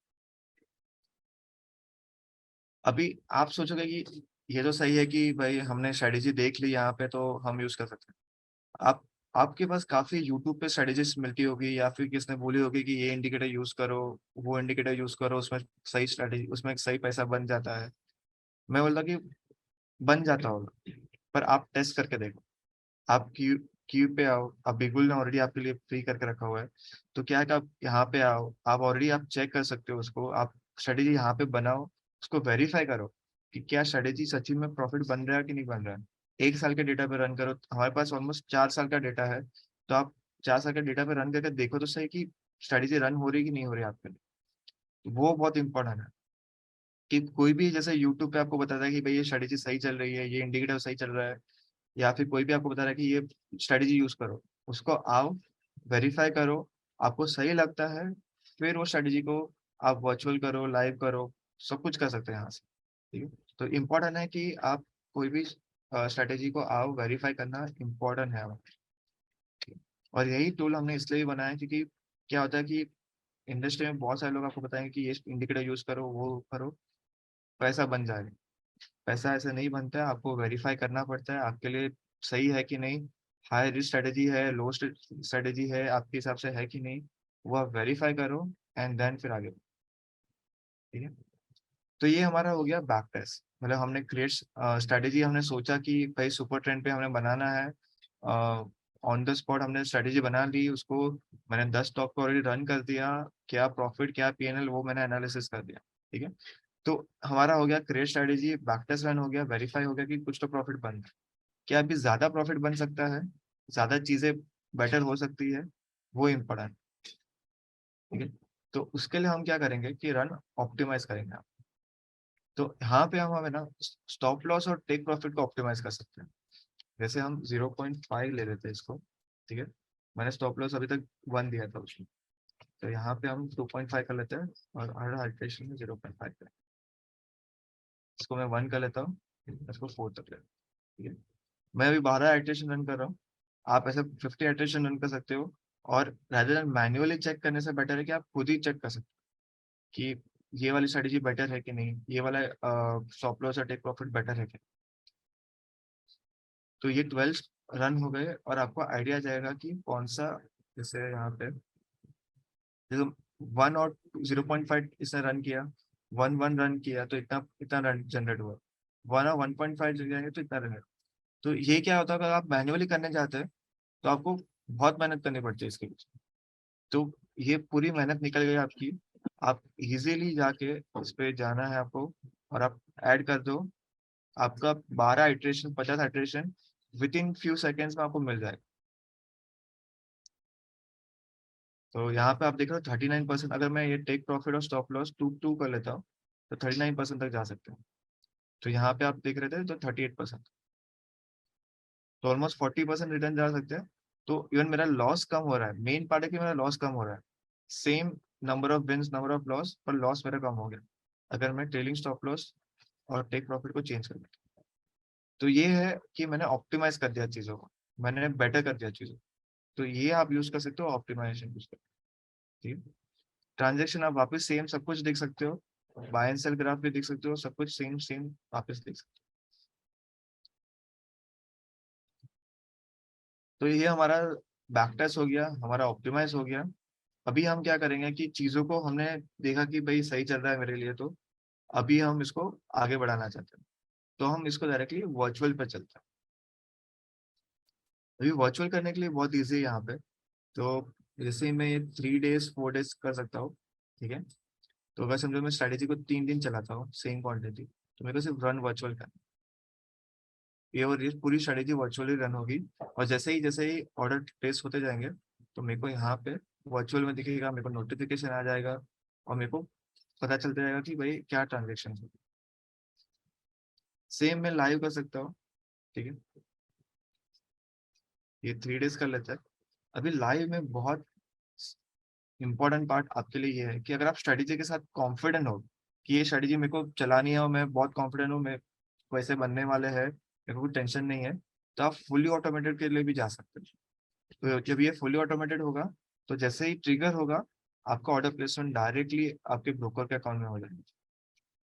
अभी आप सोचोगे कि ये तो सही है कि भाई हमने स्ट्रेटेजी देख ली यहाँ पे तो हम यूज कर सकते हैं। आप आपके पास काफी यूट्यूब पे स्ट्रेटेजीज मिलती होगी, या फिर किसने बोली होगी कि ये इंडिकेटर यूज करो, वो इंडिकेटर यूज करो, उसमें सही स्ट्रेटेजी, उसमें सही पैसा बन जाता है। मैं बोलता कि बन जाता होगा, पर आप टेस्ट करके देखो। आप क्यू पे आओ, आप बिगुल ने ऑलरेडी आपके लिए फ्री करके रखा हुआ है। तो क्या है कि आप यहाँ पे आओ, आप ऑलरेडी आप चेक कर सकते हो उसको, आप स्ट्रेटेजी यहाँ पे बनाओ, उसको वेरीफाई करो कि क्या स्ट्रेटेजी सच्ची में प्रॉफिट बन रहा है कि नहीं बन रहा है। 1 साल के डेटा पे रन करो, हमारे पास ऑलमोस्ट 4 साल का डेटा है। तो आप 4 साल के डेटा पे रन करके देखो तो सही कि स्ट्रेटेजी रन हो रही कि नहीं हो रही आपके लिए। वो बहुत इंपॉर्टेंट है कि कोई भी जैसे यूट्यूब पे आपको बताता है कि भाई ये स्ट्रेटेजी सही चल रही है, ये इंडिकेटर सही चल रहा है, या फिर कोई भी आपको बता रहा है कि ये स्ट्रेटेजी यूज करो, उसको आओ वेरीफाई करो, आपको सही लगता है, फिर वो स्ट्रेटेजी को आप वर्चुअल करो, लाइव करो, सब कुछ कर सकते हैं यहाँ से। ठीक है। तो इम्पोर्टेंट है कि आप कोई भी स्ट्रेटेजी को आओ, वेरीफाई करना इम्पोर्टेंट है। और यही टूल हमने इसलिए भी बनाया है क्योंकि क्या होता है कि इंडस्ट्री में बहुत सारे लोग आपको बताएंगे कि ये इंडिकेटर यूज करो, वो करो, पैसा बन जाएगा। पैसा ऐसे नहीं बनता है, आपको वेरीफाई करना पड़ता है आपके लिए सही है कि नहीं, हाई रिस्क स्ट्रेटेजी है, लो स्ट्रेटेजी है, आपके हिसाब से है कि नहीं, वो आप वेरीफाई करो एंड देन फिर आगे बढ़ो। ठीक है। तो ये हमारा हो गया बैक टेस्ट। मतलब हमने क्रिएट स्ट्रेटेजी, हमने सोचा कि भाई सुपर ट्रेंड पे हमने बनाना है, ऑन द स्पॉट हमने स्ट्रेटेजी बना ली, उसको मैंने 10 स्टॉक को ऑलरेडी रन कर दिया, क्या प्रॉफिट क्या पीएनएल वो मैंने एनालिसिस कर दिया, ठीक है। तो हमारा हो गया क्रिएट स्ट्रेटेजी, बैकटेस्ट रन हो गया, वेरीफाई हो गया कि कुछ तो प्रॉफिट बन रहा है। क्या अभी ज्यादा प्रॉफिट बन सकता है, ज्यादा चीजें बेटर हो सकती है, वो इम्पोर्टेंट, ठीक है। तो उसके लिए हम क्या करेंगे कि रन ऑप्टिमाइज करेंगे। तो यहाँ पे हम हमें ना स्टॉप लॉस और टेक प्रॉफिट को ऑप्टिमाइज कर सकते हैं। जैसे हम 0.5 ले लेते हैं इसको, ठीक है। मैंने स्टॉप लॉस अभी तक 1 दिया था उसमें, तो यहाँ पे हम 2.5 कर लेते हैं और हर हाइड्रेशन में 0.5 करें। इसको मैं 1 कर लेता हूँ, इसको 4 तक ले, ठीक है। मैं अभी 12 हाइड्रेशन रन कर रहा हूँ, आप ऐसे 50 हाइड्रेशन रन कर सकते हो। और rather than मैन्युअली चेक करने से बेटर है कि आप खुद ही चेक कर सकते हो कि ये वाली स्ट्रेटेजी बेटर है कि नहीं, ये वाला स्टॉप लॉस और टेक प्रॉफिट बेटर है कि नहीं। तो ये 12 रन हो गए और आपको आइडिया जाएगा कि कौन सा, जैसे यहाँ पे जैसे 1 और 0.5 इसने रन किया, 1 रन किया तो इतना इतना रन जनरेट हुआ, 1 और 1.5 जाएंगे तो इतना रन। तो ये क्या होता है, अगर आप मैन्युअली करने जाते हैं तो आपको बहुत मेहनत करनी पड़ती है इसके पीछे। तो ये पूरी मेहनत निकल गई आपकी, आप इजीली जाके इस पे जाना है आपको और आप ऐड कर दो, आपका 12 iteration 50 iteration with in few seconds में आपको मिल जाएगा। तो यहाँ पे आप देख रहे हो 39%, अगर मैं ये टेक प्रॉफिट और स्टॉप लॉस टू टू कर लेता हूँ तो 39% तक जा सकते हैं। तो यहाँ पे आप देख रहे थे तो 38%, तो ऑलमोस्ट 40% रिटर्न जा सकते हैं। तो इवन मेरा लॉस कम हो रहा है, मेन पार्ट है कि मेरा लॉस कम हो रहा है, same number of wins number of loss, पर लॉस मेरा कम हो गया अगर मैं ट्रेलिंग स्टॉप लॉस और टेक प्रॉफिट को चेंज कर दिया। तो ये है कि मैंने ऑप्टिमाइज कर दिया चीज़ों को, मैंने बेटर कर दिया चीज़ों को। तो ये आप यूज कर सकते हो, ऑप्टिमाइजेशन यूज कर, ठीक है। ट्रांजेक्शन आप वापस सेम सब कुछ देख सकते हो, बाय एंड सेल ग्राफ भी देख सकते हो, सब कुछ सेम सेम वापस देख सकते हो। तो ये हमारा बैक टेस्ट हो गया, हमारा ऑप्टिमाइज हो गया। अभी हम क्या करेंगे कि चीजों को हमने देखा कि भाई सही चल रहा है मेरे लिए, तो अभी हम इसको आगे बढ़ाना चाहते हैं, तो हम इसको डायरेक्टली वर्चुअल पे चलते हैं। अभी वर्चुअल करने के लिए बहुत ईजी है यहाँ पे। तो जैसे मैं ये 3 days 4 days कर सकता हूँ, ठीक है। तो अगर समझो मैं स्ट्रैटेजी को 3 दिन चलाता हूँ सेम क्वांटिटी, तो मेरे को सिर्फ रन वर्चुअल करना है। ये और ये पूरी स्ट्रैटेजी वर्चुअली रन होगी, और जैसे ही ऑर्डर प्लेस होते जाएंगे तो मेरे को यहाँ पे वर्चुअल में दिखेगा, मेरे को नोटिफिकेशन आ जाएगा और मेरे को पता चलता जाएगा कि भाई क्या ट्रांजेक्शन है। सेम मैं लाइव कर सकता हूँ, ठीक है। ये 3 days कर लेता है। अभी लाइव में बहुत इंपॉर्टेंट पार्ट आपके लिए ये है कि अगर आप स्ट्रेटेजी के साथ कॉन्फिडेंट हो कि ये स्ट्रेटेजी मेरे को चलानी है और मैं बहुत कॉन्फिडेंट हूँ, मैं वैसे बनने वाले हैं, मेरे को कोई टेंशन नहीं है, तो आप फुली ऑटोमेटेड के लिए भी जा सकते हो। तो जब ये फुली ऑटोमेटेड होगा तो जैसे ही ट्रिगर होगा आपका ऑर्डर प्लेसमेंट डायरेक्टली आपके ब्रोकर के अकाउंट में हो जाएगा।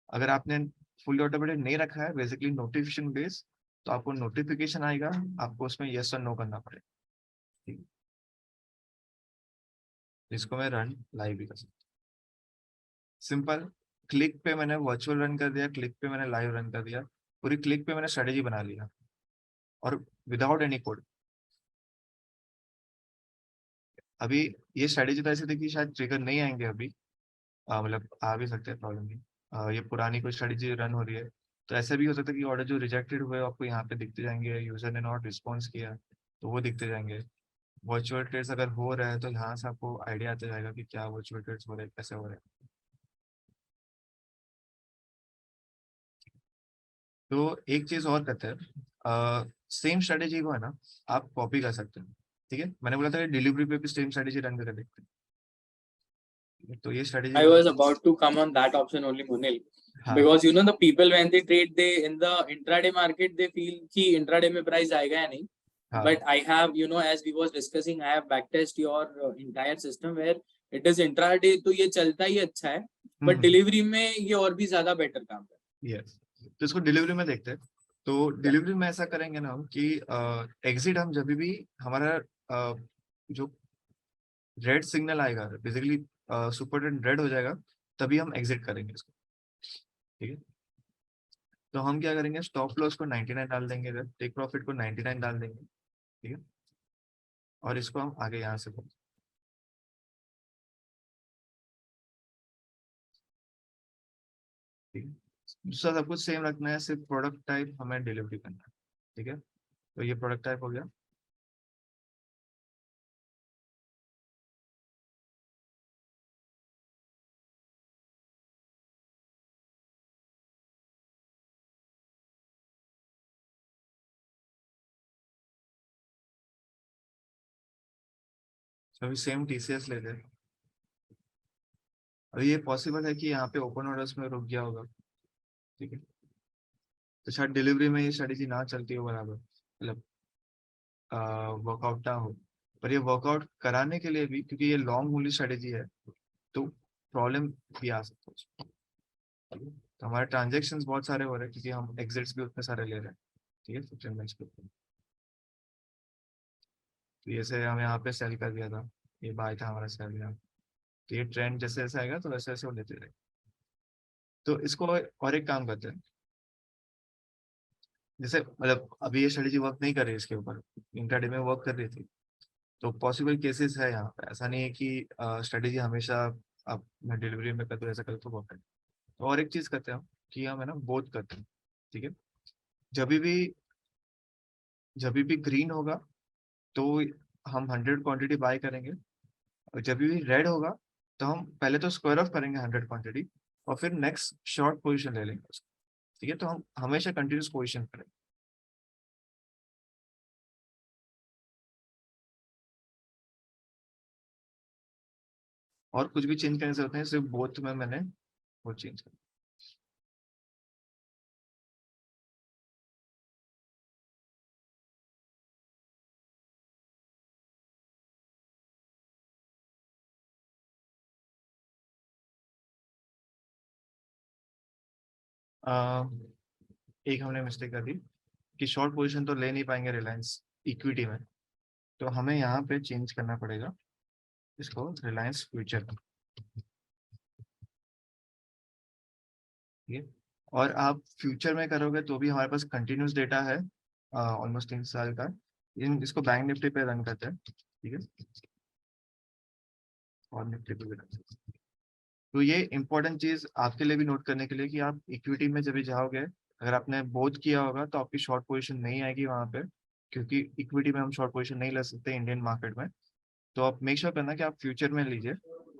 अगर आपने फुली ऑटोमेटेड नहीं रखा है, बेसिकली नोटिफिकेशन बेस, तो आपको नोटिफिकेशन आएगा, आपको उसमें यस और नो करना पड़ेगा, ठीक है। इसको मैं रन लाइव भी कर सकता हूँ, सिंपल। क्लिक पे मैंने वर्चुअल रन कर दिया, क्लिक पे मैंने लाइव रन कर दिया, पूरी क्लिक पे मैंने स्ट्रेटेजी बना लिया और विदाउट एनी कोड। अभी ये स्ट्रेटेजी तो ऐसी थी कि शायद ट्रिगर नहीं आएंगे अभी, मतलब आ भी सकते हैं, प्रॉब्लम नहीं। ये पुरानी कोई स्ट्रेटेजी रन हो रही है, तो ऐसा भी हो सकता है कि ऑर्डर जो रिजेक्टेड हुए आपको यहाँ पे दिखते जाएंगे, यूजर ने नॉट रिस्पॉन्स किया तो वो दिखते जाएंगे। वर्चुअल ट्रेड्स अगर हो रहा है तो यहाँ से आपको आइडिया आता जाएगा कि क्या वर्चुअल ट्रेड्स हो रहे हैं, कैसे हो रहे हैं। तो एक चीज और करते हैं, सेम स्ट्रेटेजी को है ना आप कॉपी कर सकते हैं, ठीक है। मैंने बोला था कि डिलीवरी पे भी सेम स्ट्रेटेजी रन करके देखते हैं, तो ये स्ट्रेटेजी I को was about to come on that option only, Munil. हाँ Because you know the people when they trade, they in the intraday market they feel कि intraday में price आएगा या नहीं. हाँ But I have, you know, as we was discussing, I have backtest your entire system where it is intraday, तो ये चलता ही अच्छा है. But delivery में ये और भी ज्यादा better काम है. यस। तो इसको डिलीवरी में देखते हैं। तो डिलीवरी में ऐसा करेंगे ना हम कि एग्जिट हम जब भी हमारा जो रेड सिग्नल आएगा, बेसिकली सुपर ट्रेंड रेड हो जाएगा, तभी हम एग्जिट करेंगे इसको, ठीक है। तो हम क्या करेंगे, स्टॉप लॉस को 99 डाल देंगे इधर, टेक प्रॉफिट को 99 डाल देंगे, ठीक है, और इसको हम आगे यहाँ से बोलते हैं, ठीक है। दूसरा सब कुछ सेम रखना है, सिर्फ प्रोडक्ट टाइप हमें डिलीवरी करना है, ठीक है। तो ये प्रोडक्ट टाइप हो गया। तो अभी सेम टीसीएस ले लें। अभी ये पॉसिबल है कि यहाँ पे ओपन ऑर्डर्स में रुक गया होगा, ठीक है, तो शायद डिलीवरी में ये स्ट्रेटेजी ना चलती हो बराबर, मतलब वर्कआउट ना हो। पर ये वर्कआउट कराने के लिए भी, क्योंकि ये लॉन्ग मूली स्ट्रेटेजी है, तो प्रॉब्लम भी आ सकता है उसमें। तो हमारे ट्रांजेक्शन्स बहुत सारे हो रहे हैं क्योंकि हम एग्जिट्स भी उतने सारे ले रहे हैं, ठीक है, 15 मिनट्स पे। तो ये से हम यहाँ पे सेल कर दिया था, ये बाय था हमारा सेल यहाँ। तो ये ट्रेंड जैसे जैसे आएगा तो वैसे वैसे वो लेते रहे। तो इसको और एक काम करते हैं, जैसे मतलब अभी ये स्ट्रेटेजी वर्क नहीं कर रही इसके ऊपर, इंट्राडे में वर्क कर रही थी, तो पॉसिबल केसेस है यहाँ पे, ऐसा नहीं है कि स्ट्रेटेजी हमेशा आप मैं डिलीवरी में कर दूँ ऐसा कर तो वर्क करे। तो और एक चीज करते हैं हम कि हम है ना बोथ करते हैं, ठीक है। जब भी जब भी ग्रीन होगा तो हम 100 क्वांटिटी बाय करेंगे, और जब भी रेड होगा तो हम पहले तो स्क्वायर ऑफ करेंगे 100 क्वांटिटी, और फिर नेक्स्ट शॉर्ट पोजीशन ले लेंगे उसको, ठीक है। तो हम हमेशा कंटिन्यूस पोजीशन करेंगे। और कुछ भी चेंज करने से होते हैं, सिर्फ बोथ में मैंने वो चेंज कर। एक हमने मिस्टेक कर दी कि शॉर्ट पोजीशन तो ले नहीं पाएंगे रिलायंस इक्विटी में, तो हमें यहाँ पे चेंज करना पड़ेगा इसको रिलायंस फ्यूचर, ठीक है। और आप फ्यूचर में करोगे तो भी हमारे पास कंटिन्यूस डेटा है ऑलमोस्ट 3 साल का, इसको बैंक निफ्टी पे रन करते हैं, ठीक है, और निफ्टी पे भी रन करते हैं। तो ये इंपॉर्टेंट चीज आपके लिए भी नोट करने के लिए कि आप इक्विटी में जब भी जाओगे, अगर आपने बोथ किया होगा तो आपकी शॉर्ट पोजीशन नहीं आएगी वहां पे, क्योंकि इक्विटी में हम शॉर्ट पोजीशन नहीं ले सकते इंडियन मार्केट में। तो आप मेक श्योर करना कि आप फ्यूचर में लीजिए,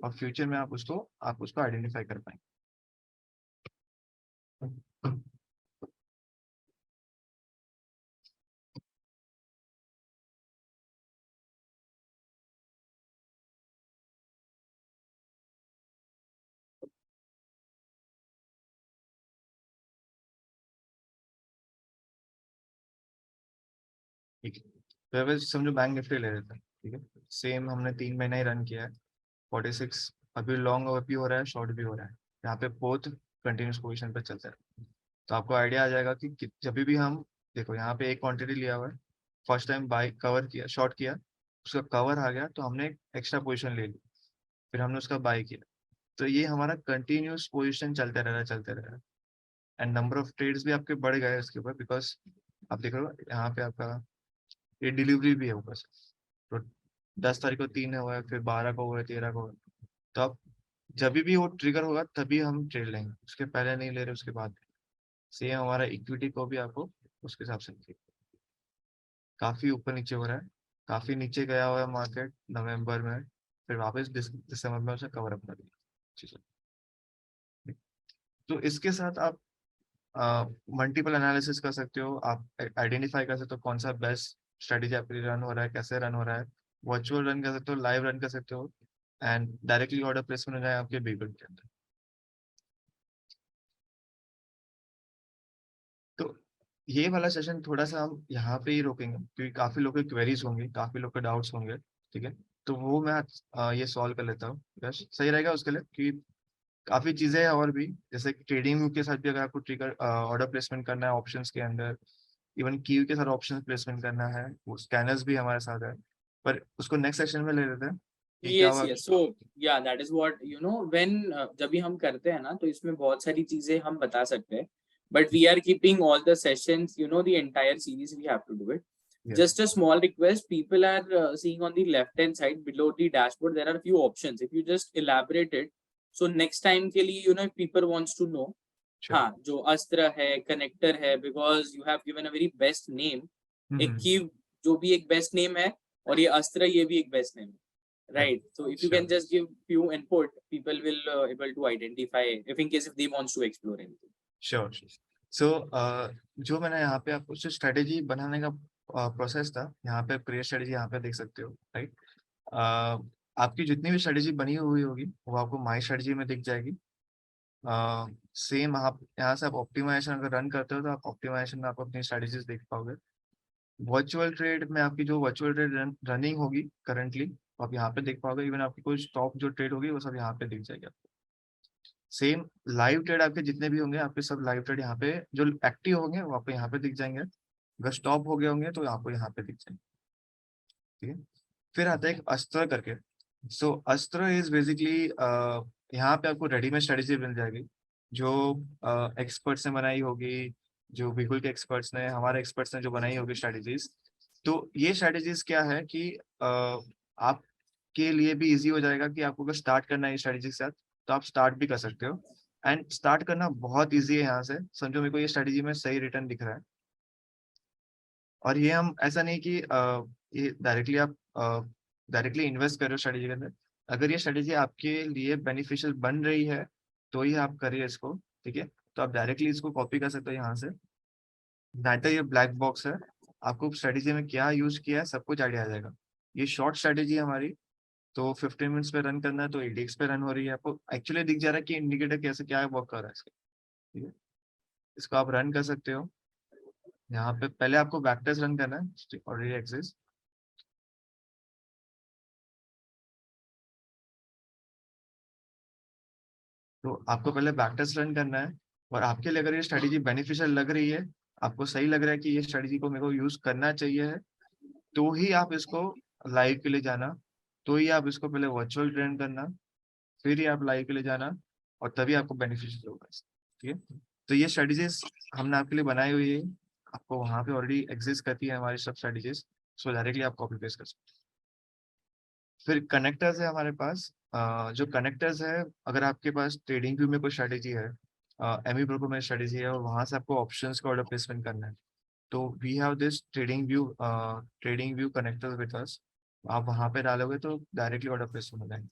और फ्यूचर में आप उसको आइडेंटिफाई कर पाएंगे। ठीक है, तो अगर समझो बैंक निफ्टी ले लेते हैं, ठीक है, सेम हमने 3 महीना ही रन किया है, 46 अभी लॉन्ग भी हो रहा है, शॉर्ट भी हो रहा है, यहाँ पे बोथ कंटिन्यूस पोजीशन पे चलते हैं। तो आपको आइडिया आ जाएगा कि जब भी हम देखो यहाँ पे एक क्वांटिटी लिया हुआ है, फर्स्ट टाइम बाय कवर किया, शॉर्ट किया, उसका कवर आ गया तो हमने एक्स्ट्रा पोजीशन ले ली, फिर हमने उसका बाय किया, तो ये हमारा कंटिन्यूस पोजीशन चलते रह रहा है, चलते रह रहा है। एंड नंबर ऑफ ट्रेड्स भी आपके बढ़ गए उसके ऊपर, बिकॉज आप देख रहे हो यहाँ पे आपका ये डिलीवरी भी है ऊपर से, तो 10 तारीख को 3 हुआ है, फिर 12 को हुआ है, 13 को हुआ है। तो अब जब भी वो ट्रिगर होगा तभी हम ट्रेड लेंगे, उसके पहले नहीं ले रहे, उसके बाद। सेम हमारा इक्विटी को भी आपको उसके हिसाब से देखिए। काफी ऊपर नीचे हो रहा है, काफी नीचे गया हुआ है मार्केट नवंबर में, फिर वापस दिसंबर में उसे कवर अप कर दिया, ठीक है। तो इसके साथ आप मल्टीपल एनालिसिस कर सकते हो, आप आइडेंटिफाई कर सकते हो कौन सा बेस्ट स्ट्रेटेजी आपके लिए रन हो रहा है, कैसे रन हो रहा है, वर्चुअल रन कर सकते हो, लाइव रन कर सकते हो, एंड डायरेक्टली ऑर्डर प्लेसमेंट हो जाए आपके बिगड़ के अंदर। तो ये वाला सेशन थोड़ा सा हम यहाँ पे ही रोकेंगे, क्योंकि काफी लोग के क्वेरीज होंगे, काफी लोग के डाउट्स होंगे, ठीक है। तो वो मैं ये सॉल्व कर लेता हूँ, बस सही रहेगा उसके लिए, क्योंकि काफी चीजें हैं और भी, जैसे ट्रेडिंग के साथ भी अगर आपको ट्रिगर ऑर्डर प्लेसमेंट करना है ऑप्शंस के अंदर, इवन कीव के साथ ऑप्शन प्लेसमेंट करना है, वो स्कैनर्स भी हमारे साथ है, पर उसको नेक्स्ट सेशन में ले लेते हैं कि क्या yes हुआ। yes so yeah that is what when जब भी हम करते हैं ना तो इसमें बहुत सारी चीजें हम बता सकते हैं, but we are keeping all the sessions, you know, the entire series we have to do it. Yes. Just a small request, people are seeing on the left hand side below the dashboard, there are a few options. If you just elaborate it, so next time के लिए, you know, if people wants to know, Sure. हाँ, जो अस्त्र है, connector है, because you have given a very best name. एक की जो भी एक best name है, और ये अस्त्र ये भी एक best name है, right? So if you Sure. can just give few input, people will able to identify if in case if they wants to explore anything. Sure. So जो मैंने यहाँ पे आपको जो स्ट्रेटेजी बनाने का प्रोसेस था, यहाँ पे क्रिएट स्ट्रेटेजी यहाँ पे देख सकते हो, राइट? आपकी जितनी भी स्ट्रेटेजी बनी हुई होगी वो आपको माई स्ट्रेटेजी में दिख जाएगी। सेम आप यहाँ से आप ऑप्टिमाइजेशन अगर रन करते हो तो आप ऑप्टिमाइजेशन में आप अपनी स्ट्रेटेजीज देख पाओगे। वर्चुअल ट्रेड में आपकी जो वर्चुअल ट्रेड रनिंग होगी करंटली आप यहाँ पे देख पाओगे। इवन आपकी कोई स्टॉप जो ट्रेड होगी वो सब यहाँ पे दिख जाएगी आपको। सेम लाइव ट्रेड आपके जितने भी होंगे आपके सब लाइव ट्रेड यहाँ पे जो एक्टिव होंगे वो आपको यहाँ पे दिख जाएंगे। अगर स्टॉप हो गए होंगे तो आपको यहाँ पे दिख जाएंगे, ठीक है। फिर आता है एक अस्त्र करके। सो अस्त्र इज बेसिकली यहाँ पे आपको रेडीमेड स्ट्रेटेजी मिल जाएगी जो एक्सपर्ट्स ने बनाई होगी, जो बिल्कुल के एक्सपर्ट्स ने, हमारे एक्सपर्ट्स ने जो बनाई होगी स्ट्रेटेजीज। तो ये स्ट्रेटेजीज क्या है कि आपके लिए भी इजी हो जाएगा कि आपको अगर स्टार्ट करना है स्ट्रेटेजी के साथ तो आप स्टार्ट भी कर सकते हो। एंड स्टार्ट करना बहुत इजी है। यहाँ से समझो मेरे को ये स्ट्रेटेजी में सही रिटर्न दिख रहा है, और ये हम ऐसा नहीं कि ये डायरेक्टली आप डायरेक्टली इन्वेस्ट कर रहे हो स्ट्रेटेजी के अंदर। अगर ये स्ट्रेटेजी आपके लिए बेनिफिशियल बन रही है तो ही आप करिए इसको, ठीक है। तो आप डायरेक्टली इसको कॉपी कर सकते हो यहाँ से। नहीं तो ये ब्लैक बॉक्स है, आपको स्ट्रेटेजी में क्या यूज किया है सब कुछ आइडिया आ जाएगा। ये शॉर्ट स्ट्रेटेजी है हमारी, तो 15 मिनट्स पे रन करना है तो ADX पे रन हो रही है। आपको एक्चुअली दिख जा रहा है कि इंडिकेटर कैसे क्या वर्क कर रहा है इसका, ठीक है। इसको आप रन कर सकते हो। यहाँ पे पहले आपको बैकटेस्ट रन करना है, ऑलरेडी एग्जिस्ट। तो आपको पहले बैकटेस्ट रन करना है, और आपके लिए अगर ये स्ट्रेटेजी बेनिफिशियल लग रही है, आपको सही लग रहा है कि ये स्ट्रेटेजी को मेरे को यूज करना चाहिए है, तो ही आप इसको लाइव के लिए जाना, तो ही आप इसको पहले वर्चुअल ट्रेन करना, फिर ही आप लाइव के लिए जाना, और तभी आपको बेनिफिशियल होगा, ठीक है। तो ये स्ट्रेटेजीज हमने आपके लिए बनाई हुई है, आपको वहाँ पे ऑलरेडी एग्जिस्ट करती है हमारी सब स्ट्रेटेजीज, सो डायरेक्टली आप कॉपी पेस्ट कर सकते हैं। फिर कनेक्टर्स है हमारे पास। जो कनेक्टर्स है, अगर आपके पास ट्रेडिंग व्यू में कोई स्ट्रेटेजी है, एमी ब्रोकर में स्ट्रेटेजी है, और वहाँ से आपको ऑप्शंस का ऑर्डर प्लेसमेंट करना है, तो we have this trading view connector with us. आप वहाँ पे डालोगे तो डायरेक्टली ऑर्डर प्लेसमेंट हो जाएंगे।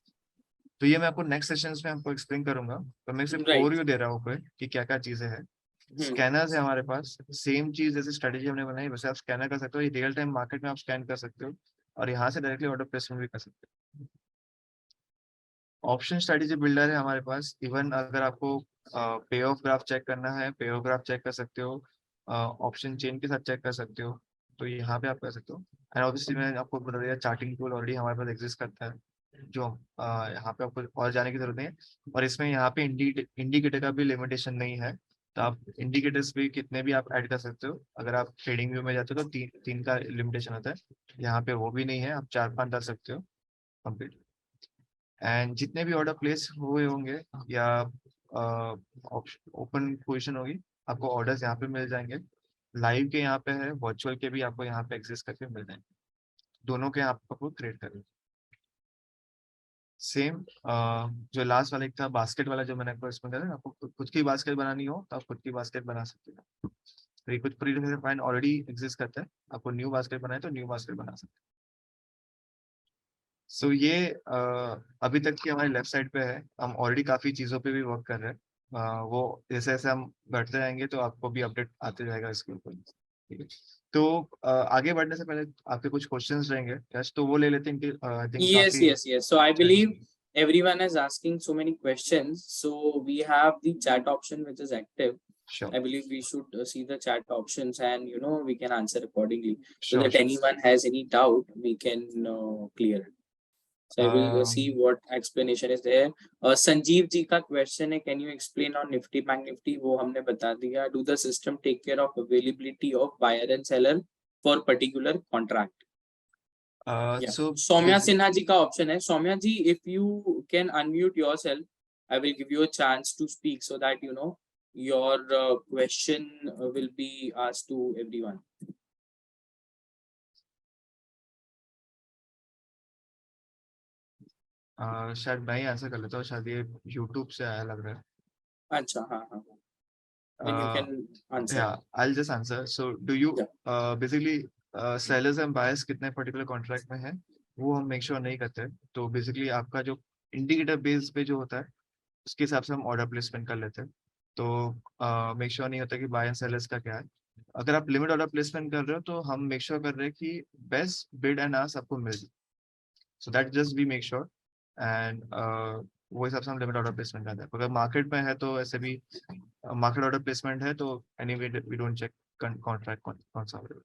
तो ये मैं आपको नेक्स्ट सेशंस में आपको एक्सप्लेन करूंगा, तो मैं सिर्फ ओवरव्यू दे रहा हूँ कि क्या क्या चीजें हैं। स्कैनर्स है हमारे पास, सेम चीज जैसे स्ट्रेटेजी हमने बनाई वैसे आप स्कैनर कर सकते हो। रियल टाइम मार्केट में आप स्कैन कर सकते हो, और यहाँ से डायरेक्टली ऑर्डर प्लेसमेंट भी कर सकते हो। ऑप्शन स्ट्रेटेजी बिल्डर है हमारे पास। इवन अगर आपको पे ऑफ ग्राफ चेक करना है, पे ऑफ ग्राफ चेक कर सकते हो, ऑप्शन चेन के साथ चेक कर सकते हो, तो यहाँ पे आप कर सकते हो। एंड ऑब्वियसली मैंने आपको बता दिया चार्टिंग टूल ऑलरेडी हमारे पास एग्जिस्ट करता है, जो यहाँ पे आपको और जाने की जरूरत नहीं है। और इसमें यहाँ पे इंडिकेटर का भी लिमिटेशन नहीं है, तो आप इंडिकेटर्स भी कितने भी आप ऐड कर सकते हो। अगर आप ट्रेडिंग व्यू में जाते हो तो तीन का लिमिटेशन होता है, यहाँ पे वो भी नहीं है, आप 4-5 डाल सकते हो कंप्लीट। एंड जितने भी ऑर्डर प्लेस हुए होंगे या ओपन पोजीशन होगी, आपको ऑर्डर्स यहाँ पे मिल जाएंगे। लाइव के यहाँ पे है, वर्चुअल के भी आपको यहाँ पे एग्जिस्ट करके मिल जाएंगे, दोनों के आपको क्रिएट करेंगे। सेम जो लास्ट वाला एक था बास्केट वाला, जो मैंने आपको इसमें कहा, आपको खुद की बास्केट बनानी हो तो आप खुद की बास्केट बना सकते हो। तो ये कुछ प्रीडिफाइंड ऑलरेडी एग्जिस्ट करता है, आपको न्यू बास्केट बनाए तो न्यू बास्केट बना सकते हैं। सो ये अभी तक की हमारी लेफ्ट साइड पे है। हम ऑलरेडी काफी चीजों पे भी वर्क कर रहे हैं। वो जैसे जैसे हम बढ़ते जाएंगे तो आपको भी अपडेट आते जाएगा इसके ऊपर, ठीक है। तो आगे बढ़ने से पहले आपके कुछ क्वेश्चंस रहेंगे जस्ट, तो वो ले लेते हैं कि I think yes, so I believe everyone is asking so many questions, so we have the chat option which is active. Sure. I believe we should see the chat options, and we can answer accordingly, Sure, so that anyone has any doubt we can clear it. So I will see what explanation is there. Sanjeev ji का question है, can you explain on Nifty Bank Nifty? वो हमने बता दिया. Do the system take care of availability of buyer and seller for particular contract? So Soumya Sinha ji का option है. Soumya ji, if you can unmute yourself, I will give you a chance to speak so that your question will be asked to everyone. शायद मैं ही answer कर लेता हूँ, शायद ये YouTube से आया लग रहा है. अच्छा, हाँ हाँ, then you can answer. Yeah, I'll just answer. So do you Yeah. basically sellers and buyers कितने particular contract में है वो हम make sure नहीं करते. तो basically आपका जो indicator base पे जो होता है उसके हिसाब से हम order placement कर लेते हैं. तो make sure नहीं होता कि buy and sellers का क्या है. अगर आप limit order placement कर रहे हो तो हम make sure कर रहे हैं कि best bid and ask आपको मिल जाए. So that just we make sure and वो हिसाब से हम लिमिट ऑर्डर प्लेसमेंट करते हैं. अगर मार्केट में है तो ऐसे भी मार्केट ऑर्डर प्लेसमेंट है तो anyway we don't check contract कौन सा है.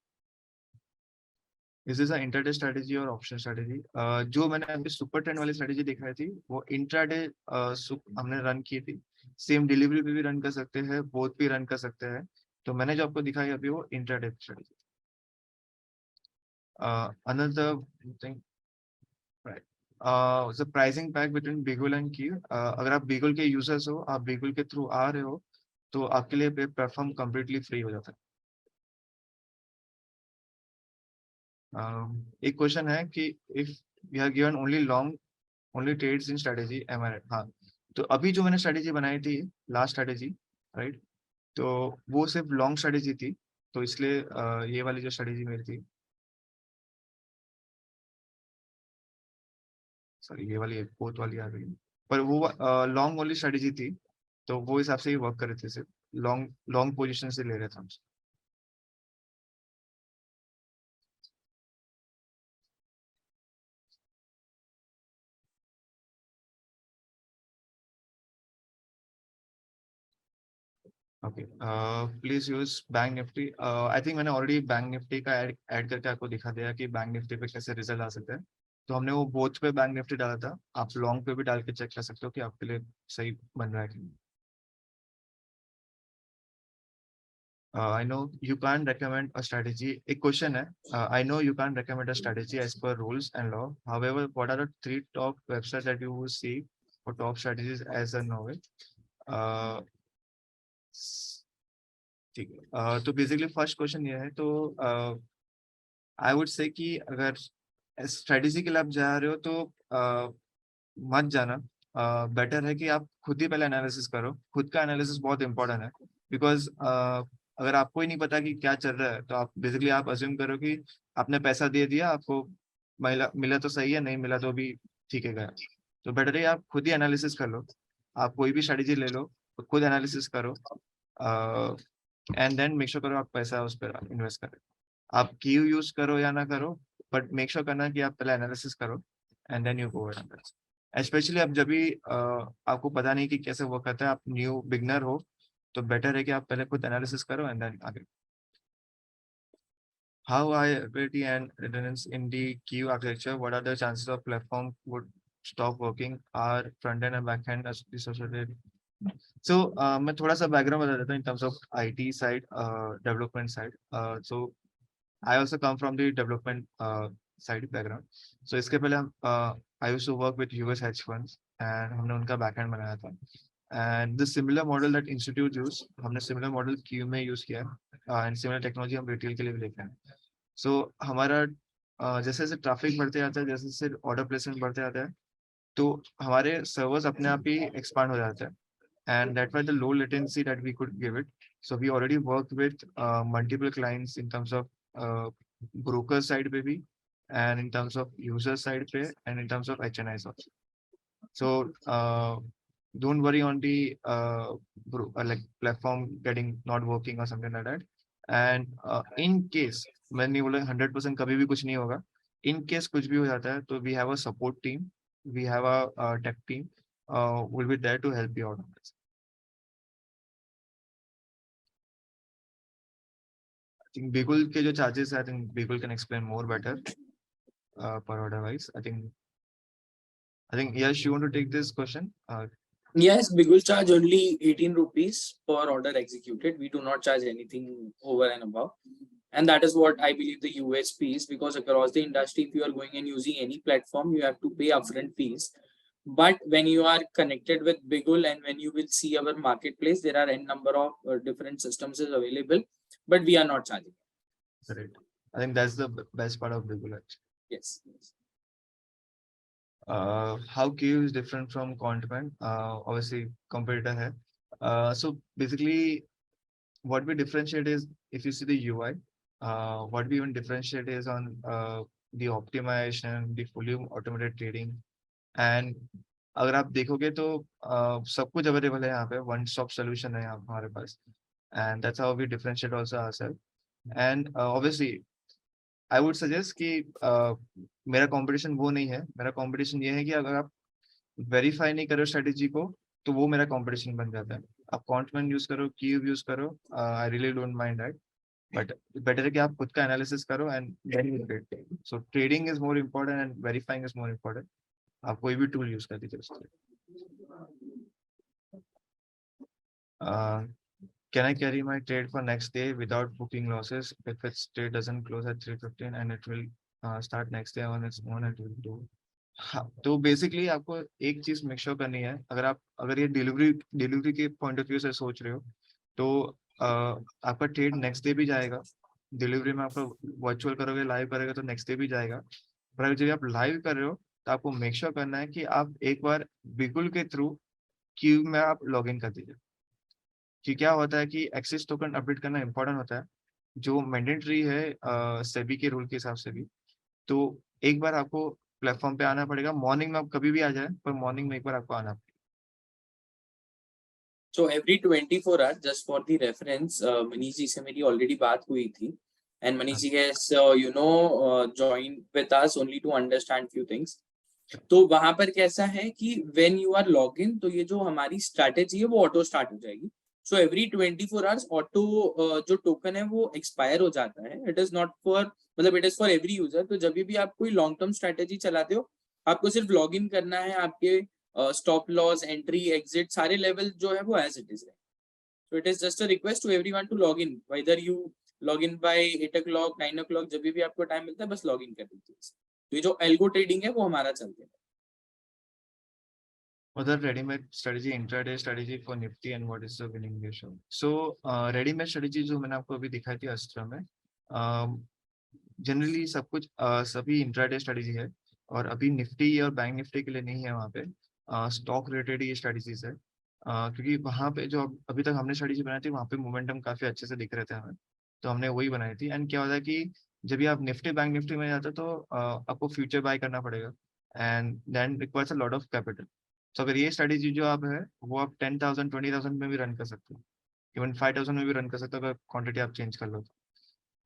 Is this a intraday strategy और ऑप्शन स्ट्रेटजी? जो मैंने अभी सुपर ट्रेंड वाली स्ट्रेटजी दिखाई थी वो इंट्राडे हमने रन की थी. सेम डिलीवरी पे भी रन कर सकते हैं, बोथ भी रन कर सकते हैं. तो मैंने जो आपको दिखाई अभी वो intraday strategy. Another thing, right, the pricing pack between Beagle and Key. अगर आप Beagle के यूजर्स हो, आप Beagle के थ्रू आ रहे हो तो आपके लिए प्लेटफॉर्म कम्प्लीटली फ्री हो जाता है. एक क्वेश्चन है कि if we are given only trades in strategy, am I right? हाँ, तो अभी जो मैंने स्ट्रेटेजी बनाई थी लास्ट स्ट्रेटेजी, राइट, तो वो सिर्फ लॉन्ग स्ट्रेटेजी थी. तो इसलिए ये वाली जो स्ट्रेटेजी मेरी थी, सॉरी ये वाली फोर्थ वाली आ गई, पर वो लॉन्ग वाली स्ट्रेटेजी थी. तो वो हिसाब से ही वर्क कर रहे थे, सिर्फ लॉन्ग लॉन्ग पोजीशन से ले रहे थे हम. Okay, please use bank Nifty. I think मैंने ऑलरेडी बैंक निफ्टी का ऐड करके आपको दिखा दिया कि बैंक निफ्टी पे कैसे रिजल्ट आ सकते हैं. तो हमने वो बोथ पे बैंक निफ्टी डाला था. आप लॉन्ग पे भी डाल के चेक कर सकते हो कि आपके लिए सही बन रहा है कि नहीं. I know you can't recommend a strategy. A question है, I know you can't recommend a strategy as per rules and law. However, what are the 3 top websites that you would see for top strategies as a novel? Uh, ठीक है. तो basically first question ये है, तो I would say कि अगर strategy के लिए आप जा रहे हो तो मत जाना. बेटर है कि आप खुद ही पहले एनालिसिस करो. खुद का एनालिसिस बहुत इंपॉर्टेंट है. बिकॉज अगर आपको ही नहीं पता कि क्या चल रहा है तो आप बेसिकली आप अज्यूम करो कि आपने पैसा दे दिया, आपको मिला तो सही है, नहीं मिला तो भी ठीक है गया. तो बेटर है आप खुद ही एनालिसिस कर लो. आप कोई भी स्ट्रेटेजी ले लो तो खुद एनालिसिस करो एंड देन मेक श्योर करो आप पैसा उस पर इन्वेस्ट करें. आप क्यू यूज करो या ना करो, बट मेक श्योर करना कि आप पहले एनालिसिस करो and then you go ahead. Specially अब जब भी आपको पता नहीं कि कैसे वर्क करता है, आप न्यू बिगनर हो, तो बेटर है कि आप पहले खुद एनालिसिस करो एंड देन आगे. How high availability and redundancy in the queue architecture? What are the chances of platform would stop working? Are front end and back end dissociated? So मैं थोड़ा सा background बता देता हूँ in terms of IT side, development side. So I also come from the development side background. So इसके पहले हम I used to work with US hedge funds and हमने उनका backend बनाया था. And the similar model that institute use, हमने similar model Q में use किया है and similar technology हम retail के लिए भी लेके आए. So हमारा जैसे जैसे ट्रैफिक बढ़ते जाता है, जैसे जैसे ऑर्डर प्लेसमेंट बढ़ते जाता है, तो हमारे सर्वर्स अपने आप ही एक्सपांड हो जाते हैं. And that was the low latency that we could give it. So we already worked with multiple clients in terms of broker side maybe, and in terms of user side pay, and in terms of HNIs also. So don't worry on the like platform getting not working or something like that. And in case मैंने बोला 100% कभी भी कुछ नहीं होगा. In case कुछ भी हो जाता है तो we have a support team, we have a tech team will be there to help you out on this. I think Bigul के जो charges, I think Bigul can explain more better per order wise. I think yes, you want to take this question? Yes, we will charge only 18 rupees per order executed. We do not charge anything over and above. And that is what I believe the USP is, because across the industry, if you are going and using any platform, you have to pay upfront fees. But when you are connected with Bigul and when you will see our marketplace, there are n number of different systems is available, but we are not charging. Correct. I think that's the best part of Bigul actually. Yes. How Q is different from Quantman? Obviously competitor hai. So basically what we differentiate is, if you see the UI, what we even differentiate is on the optimization, the fully automated trading, and अगर आप देखोगे तो सब कुछ available है यहाँ पे, one stop solution है यहाँ हमारे पास, and that's how we differentiate also ourselves. And obviously I would suggest कि मेरा कंपटीशन वो नहीं है, मेरा कंपटीशन ये है कि अगर आप वेरीफाई नहीं करो स्ट्रेटेजी को तो वो मेरा कंपटीशन बन जाता है. आप कॉन्टमैन यूज करो, क्यूब यूज करो, I really don't mind that, but better है कि आप खुद का एनालिसिस करो and trade. So trading is more important and verifying is more important. आप कोई भी टूल यूज कर दीजिए उसके लिए. Can I carry my trade for next day without booking losses if its trade doesn't close at 3:15 and it will start next day on its own and will do? हाँ, तो basically आपको एक चीज make sure करनी है, अगर ये delivery के पॉइंट ऑफ व्यू से सोच रहे हो तो आपका ट्रेड नेक्स्ट डे भी जाएगा. डिलीवरी में आपका वर्चुअल करोगे, लाइव करोगे तो नेक्स्ट डे भी जाएगा. पर अगर जब आप लाइव कर रहे हो तो आपको मेक श्योर करना है कि आप एक बार बिगुल के थ्रू क्यूब में आप लॉग इन कर दीजिए. कि क्या होता है कि एक्सेस टोकन अपडेट करना इंपॉर्टेंट होता है, जो मैंडेटरी है सेबी के रूल के हिसाब से भी. तो एक बार आपको प्लेटफॉर्म पे आना पड़ेगा. मॉर्निंग में आप कभी भी आ जाए, पर मॉर्निंग में एक बार आपको आना पड़ेगा. So every 24 hours, just for the reference, Manish ji से मेरी already बात हुई थी, and Manish ji has joined with us only to understand few things. तो वहां पर कैसा है कि when you are login, तो ये जो हमारी strategy है वो auto start हो जाएगी. So every 24 hours auto जो token है वो expire हो जाता है. It is not for, मतलब it is for every user. तो जब भी आप कोई long term strategy चलाते हो, आपको सिर्फ login करना है, आपके stop loss, entry, exit सारे level जो है वो as it is है. So it is just a request to everyone to log in. Whether you log in by 8 o'clock, 9 o'clock, जब भी आपको time मिलता है बस log in कर दीजिए. तो ये जो algo trading है वो हमारा चलता है. Other ready-made strategy, intraday strategy for Nifty, and what is the winning ratio? So ready-made strategy जो मैंने आपको अभी दिखाई थी अस्त्र में, जनरली सब कुछ सभी इंट्राडे स्ट्रेटेजी है, और अभी निफ्टी और बैंक निफ्टी के लिए नहीं है. वहाँ पे स्टॉक रिलेटेड ये स्ट्रेटेजीज है, क्योंकि वहाँ पे जो अभी तक हमने स्ट्रेटेजी बनाई थी वहाँ पे मोमेंटम काफी अच्छे से दिख रहे थे हमें, तो हमने वही बनाई थी. एंड क्या होता है कि जब भी आप निफ्टी बैंक निफ्टी में जाते हो तो आपको फ्यूचर बाय करना पड़ेगा, and then requires a lot of capital. तो अगर ये स्ट्रेटेजी जो आप है वो आप 10,000 20,000 में भी रन कर सकते हो, इवन 5,000 में भी रन कर सकते हो अगर क्वांटिटी आप चेंज कर लो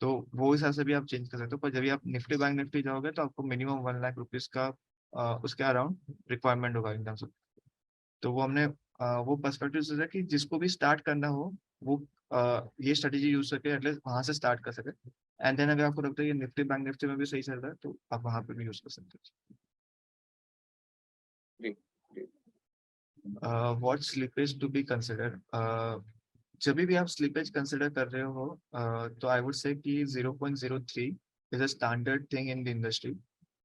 तो वो हिसाब से भी आप चेंज कर सकते हो. पर जब भी आप निफ्टी बैंक निफ्टी जाओगे तो आपको मिनिमम 1 लाख रुपीज का उसके अराउंड रिक्वायरमेंट होगा इन टर्म्स ऑफ. तो वो हमने वो पर्सपेक्टिव से कि जिसको भी स्टार्ट करना हो वो ये स्ट्रेटेजी यूज करके एटलीस्ट वहां से स्टार्ट कर सके. एंड देन अगर आपको लगता है ये निफ्टी बैंक निफ्टी में भी सही चल रहा है तो आप वहां पे भी यूज कर सकते हो. What slippage to be consider? जब भी आप स्लिपेज कंसिडर कर रहे हो तो आई वुड से कि 0.03 is a standard thing in the industry,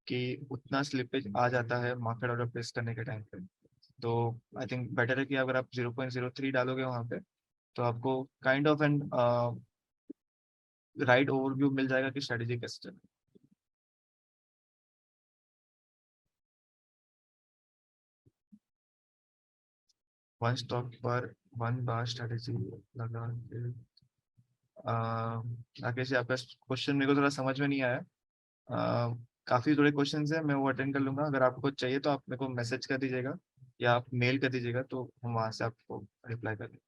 कि उतना स्लिपेज आ जाता है मार्केट ऑर्डर प्लेस करने के टाइम पे. तो आई थिंक बेटर है कि अगर आप 0.03 डालोगे वहाँ पे तो आपको kind of an right overview मिल जाएगा कि स्ट्रेटेजी कैसे चले. वन स्टॉक पर 1 बार स्ट्रेटेजी लगा के. राकेश जी आपका क्वेश्चन मेरे को थोड़ा समझ में नहीं आया. काफी थोड़े क्वेश्चंस हैं, मैं वो अटेंड कर लूंगा. अगर आपको चाहिए तो आप मेरे को मैसेज कर दीजिएगा या आप मेल कर दीजिएगा तो हम वहां से आपको रिप्लाई कर देंगे.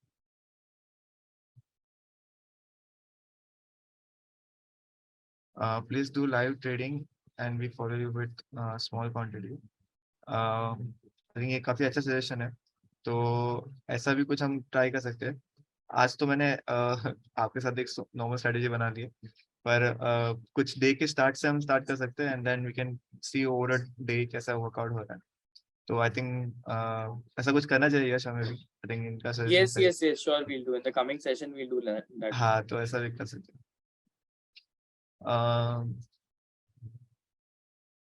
Please do live trading and we follow you with small quantity. I think ये काफी अच्छा सजेशन है, तो ऐसा भी कुछ हम ट्राई कर सकते हैं. आज तो मैंने आपके साथ एक नॉर्मल स्ट्रेटेजी बना ली है, पर कुछ डे के स्टार्ट से हम स्टार्ट कर सकते हैं and then we can see over a day कैसा वर्कआउट हो रहा है. तो आई थिंक ऐसा कुछ करना चाहिए शाम में भी. आई थिंक इनका सजेशन Yes, सही. yes, yes, sure, we'll do. In the coming session, we'll do that. हाँ, तो ऐसा भी कर सकते हैं.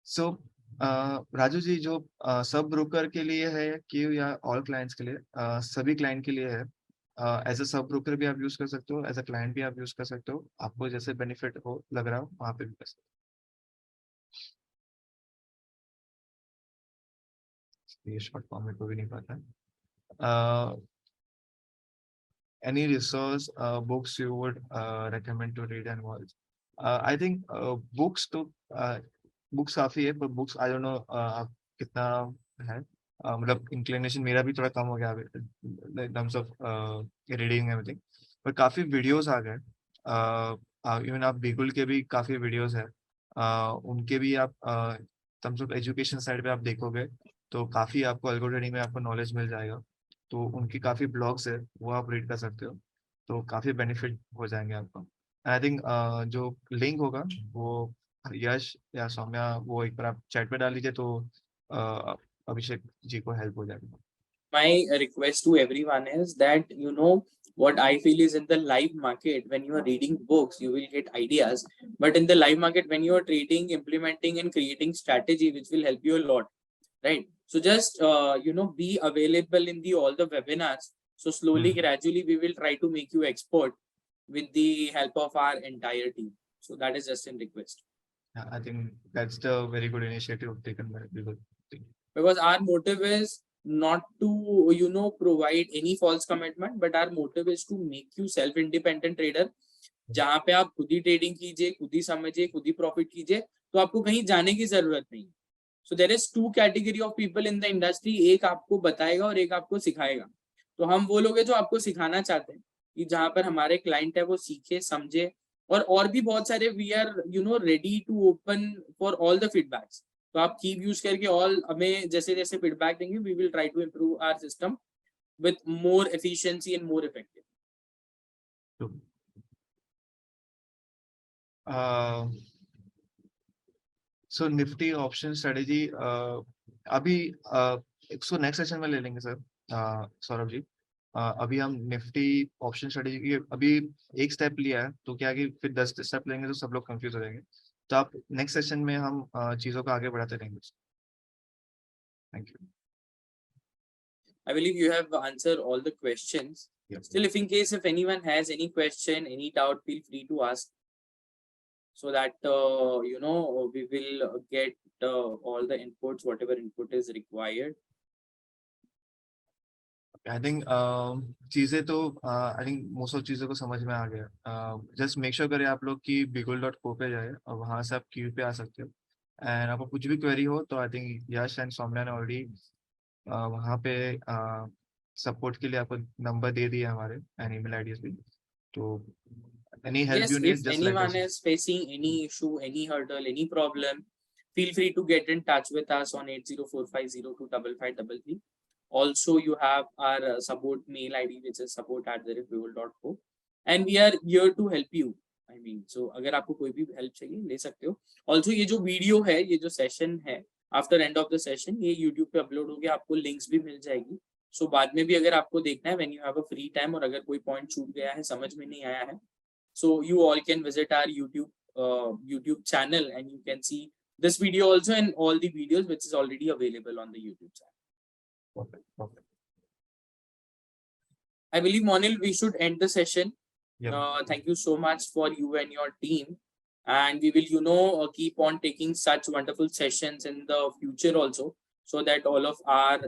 सो राजू जी, जो सब ब्रोकर के लिए है क्यू या ऑल क्लाइंट्स के लिए? सभी क्लाइंट के लिए है। एज अ सब ब्रोकर भी आप यूज कर सकते हो, एज अ क्लाइंट भी आप यूज कर सकते हो, आपको जैसे बेनिफिट हो लग रहा हो वहाँ पे भी कर सकते हो। ये शॉर्ट फॉर्म में को भी नहीं पता है। Any resource books you would recommend to read and watch? I think books तो बुक्स काफी है, पर बुक्स आई डोंट नो आप कितना है। मतलब इंक्लिनेशन मेरा भी थोड़ा कम हो गया in terms of reading everything, पर काफी वीडियोस आ गए। इवन आप बिगुल के भी काफी वीडियोस है, उनके भी आप टर्म्स ऑफ एजुकेशन साइड पे आप देखोगे तो काफी आपको अल्गो ट्रेडिंग में आपको नॉलेज मिल जाएगा। तो उनकी काफी ब्लॉग्स है, वो आप रीड कर सकते हो, तो काफी बेनिफिट हो जाएंगे आपको। आई थिंक जो लिंक होगा वो यश या सौम्या, वो एक बार आप चैट पे डाल लीजिए तो अभिषेक जी को हेल्प हो जाएगी। My request to everyone is that, what I feel is, in the live market, when you are reading books, you will get ideas. But in the live market, when you are trading, implementing and creating strategy, which will help you a lot, right? So just, be available in all the webinars. So slowly, gradually, we will try to make you expert with the help of our entire team. So that is just a request. Yeah, I think that's the very good initiative taken by people. Because our motive is not to provide any false commitment, but our motive is to make you self independent trader, जहां पे आप खुद ही trading कीजिए, खुद ही समझिए, खुद ही profit कीजिए, तो आपको कहीं जाने की जरूरत नहीं। So there is two category of people in the industry, एक आपको बताएगा और एक आपको सिखाएगा। तो हम वो लोग हैं जो आपको सिखाना चाहते हैं, कि जहां पर हमारे क्लाइंट है वो सीखे समझे, और भी बहुत सारे we are ready to open for all the feedbacks. तो आप कीप यूज करके ऑल हमें जैसे जैसे फीडबैक देंगे, we will try to improve our system with more efficiency and more effective. So Nifty option strategy अभी सो नेक्स्ट सेशन में ले लेंगे सर सौरभ जी। अभी हम निफ्टी ऑप्शन स्ट्रेटेजी की अभी एक स्टेप लिया है, तो क्या कि फिर 10 स्टेप लेंगे तो सब लोग कंफ्यूज हो जाएंगे। तो आप नेक्स्ट सेशन में हम चीजों को आगे बढ़ाते रहेंगे। Thank you. I believe you have answered all the questions. Yep. Still, if anyone has any question, any doubt, feel free to ask, so that we will get all the inputs, whatever input is required. I think चीजें तो I think most of चीजों को समझ में आ गया। Just make sure करें आप लोग कि bigul.co पे जाए और वहां से आप क्यू पे आ सकते हो। एंड आपको कुछ भी क्वेरी हो तो I think Yash and Saumya ने ऑलरेडी वहाँ पे सपोर्ट के लिए आपको नंबर दे दिया हमारे एंड ईमेल आईडीज भी। तो any help Yes, you if need just let anyone us. is facing any issue, any hurdle, any problem, feel free to get in touch with us on 8045025533. Also, you have our support mail ID, which is support@bigul.co, and we are here to help you. I mean, so अगर आपको कोई भी help चाहिए ले सकते हो। Also ये जो वीडियो है, ये जो सेशन है, after end of the session ये यूट्यूब पे अपलोड हो गया, आपको लिंक्स भी मिल जाएगी। सो बाद में भी अगर आपको देखना है, when you have a free time, और अगर कोई पॉइंट छूट गया है, समझ में नहीं आया है, so you all can visit our YouTube channel, and you can see this video also and all the videos which is already available on the YouTube channel. Perfect. I believe, Monil, we should end the session. Yep. Thank you so much for you and your team, and we will keep on taking such wonderful sessions in the future also, so that all of our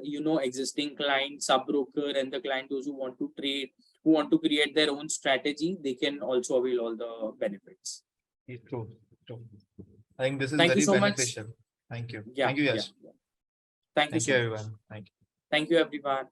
existing clients, sub broker, and the client, those who want to trade, who want to create their own strategy, they can also avail all the benefits. True. I think this is Thank you very so beneficial. much. Thank you. Yeah, Thank you, Yash. yeah. Thank you so everyone. much. Thank you. Thank you, everyone.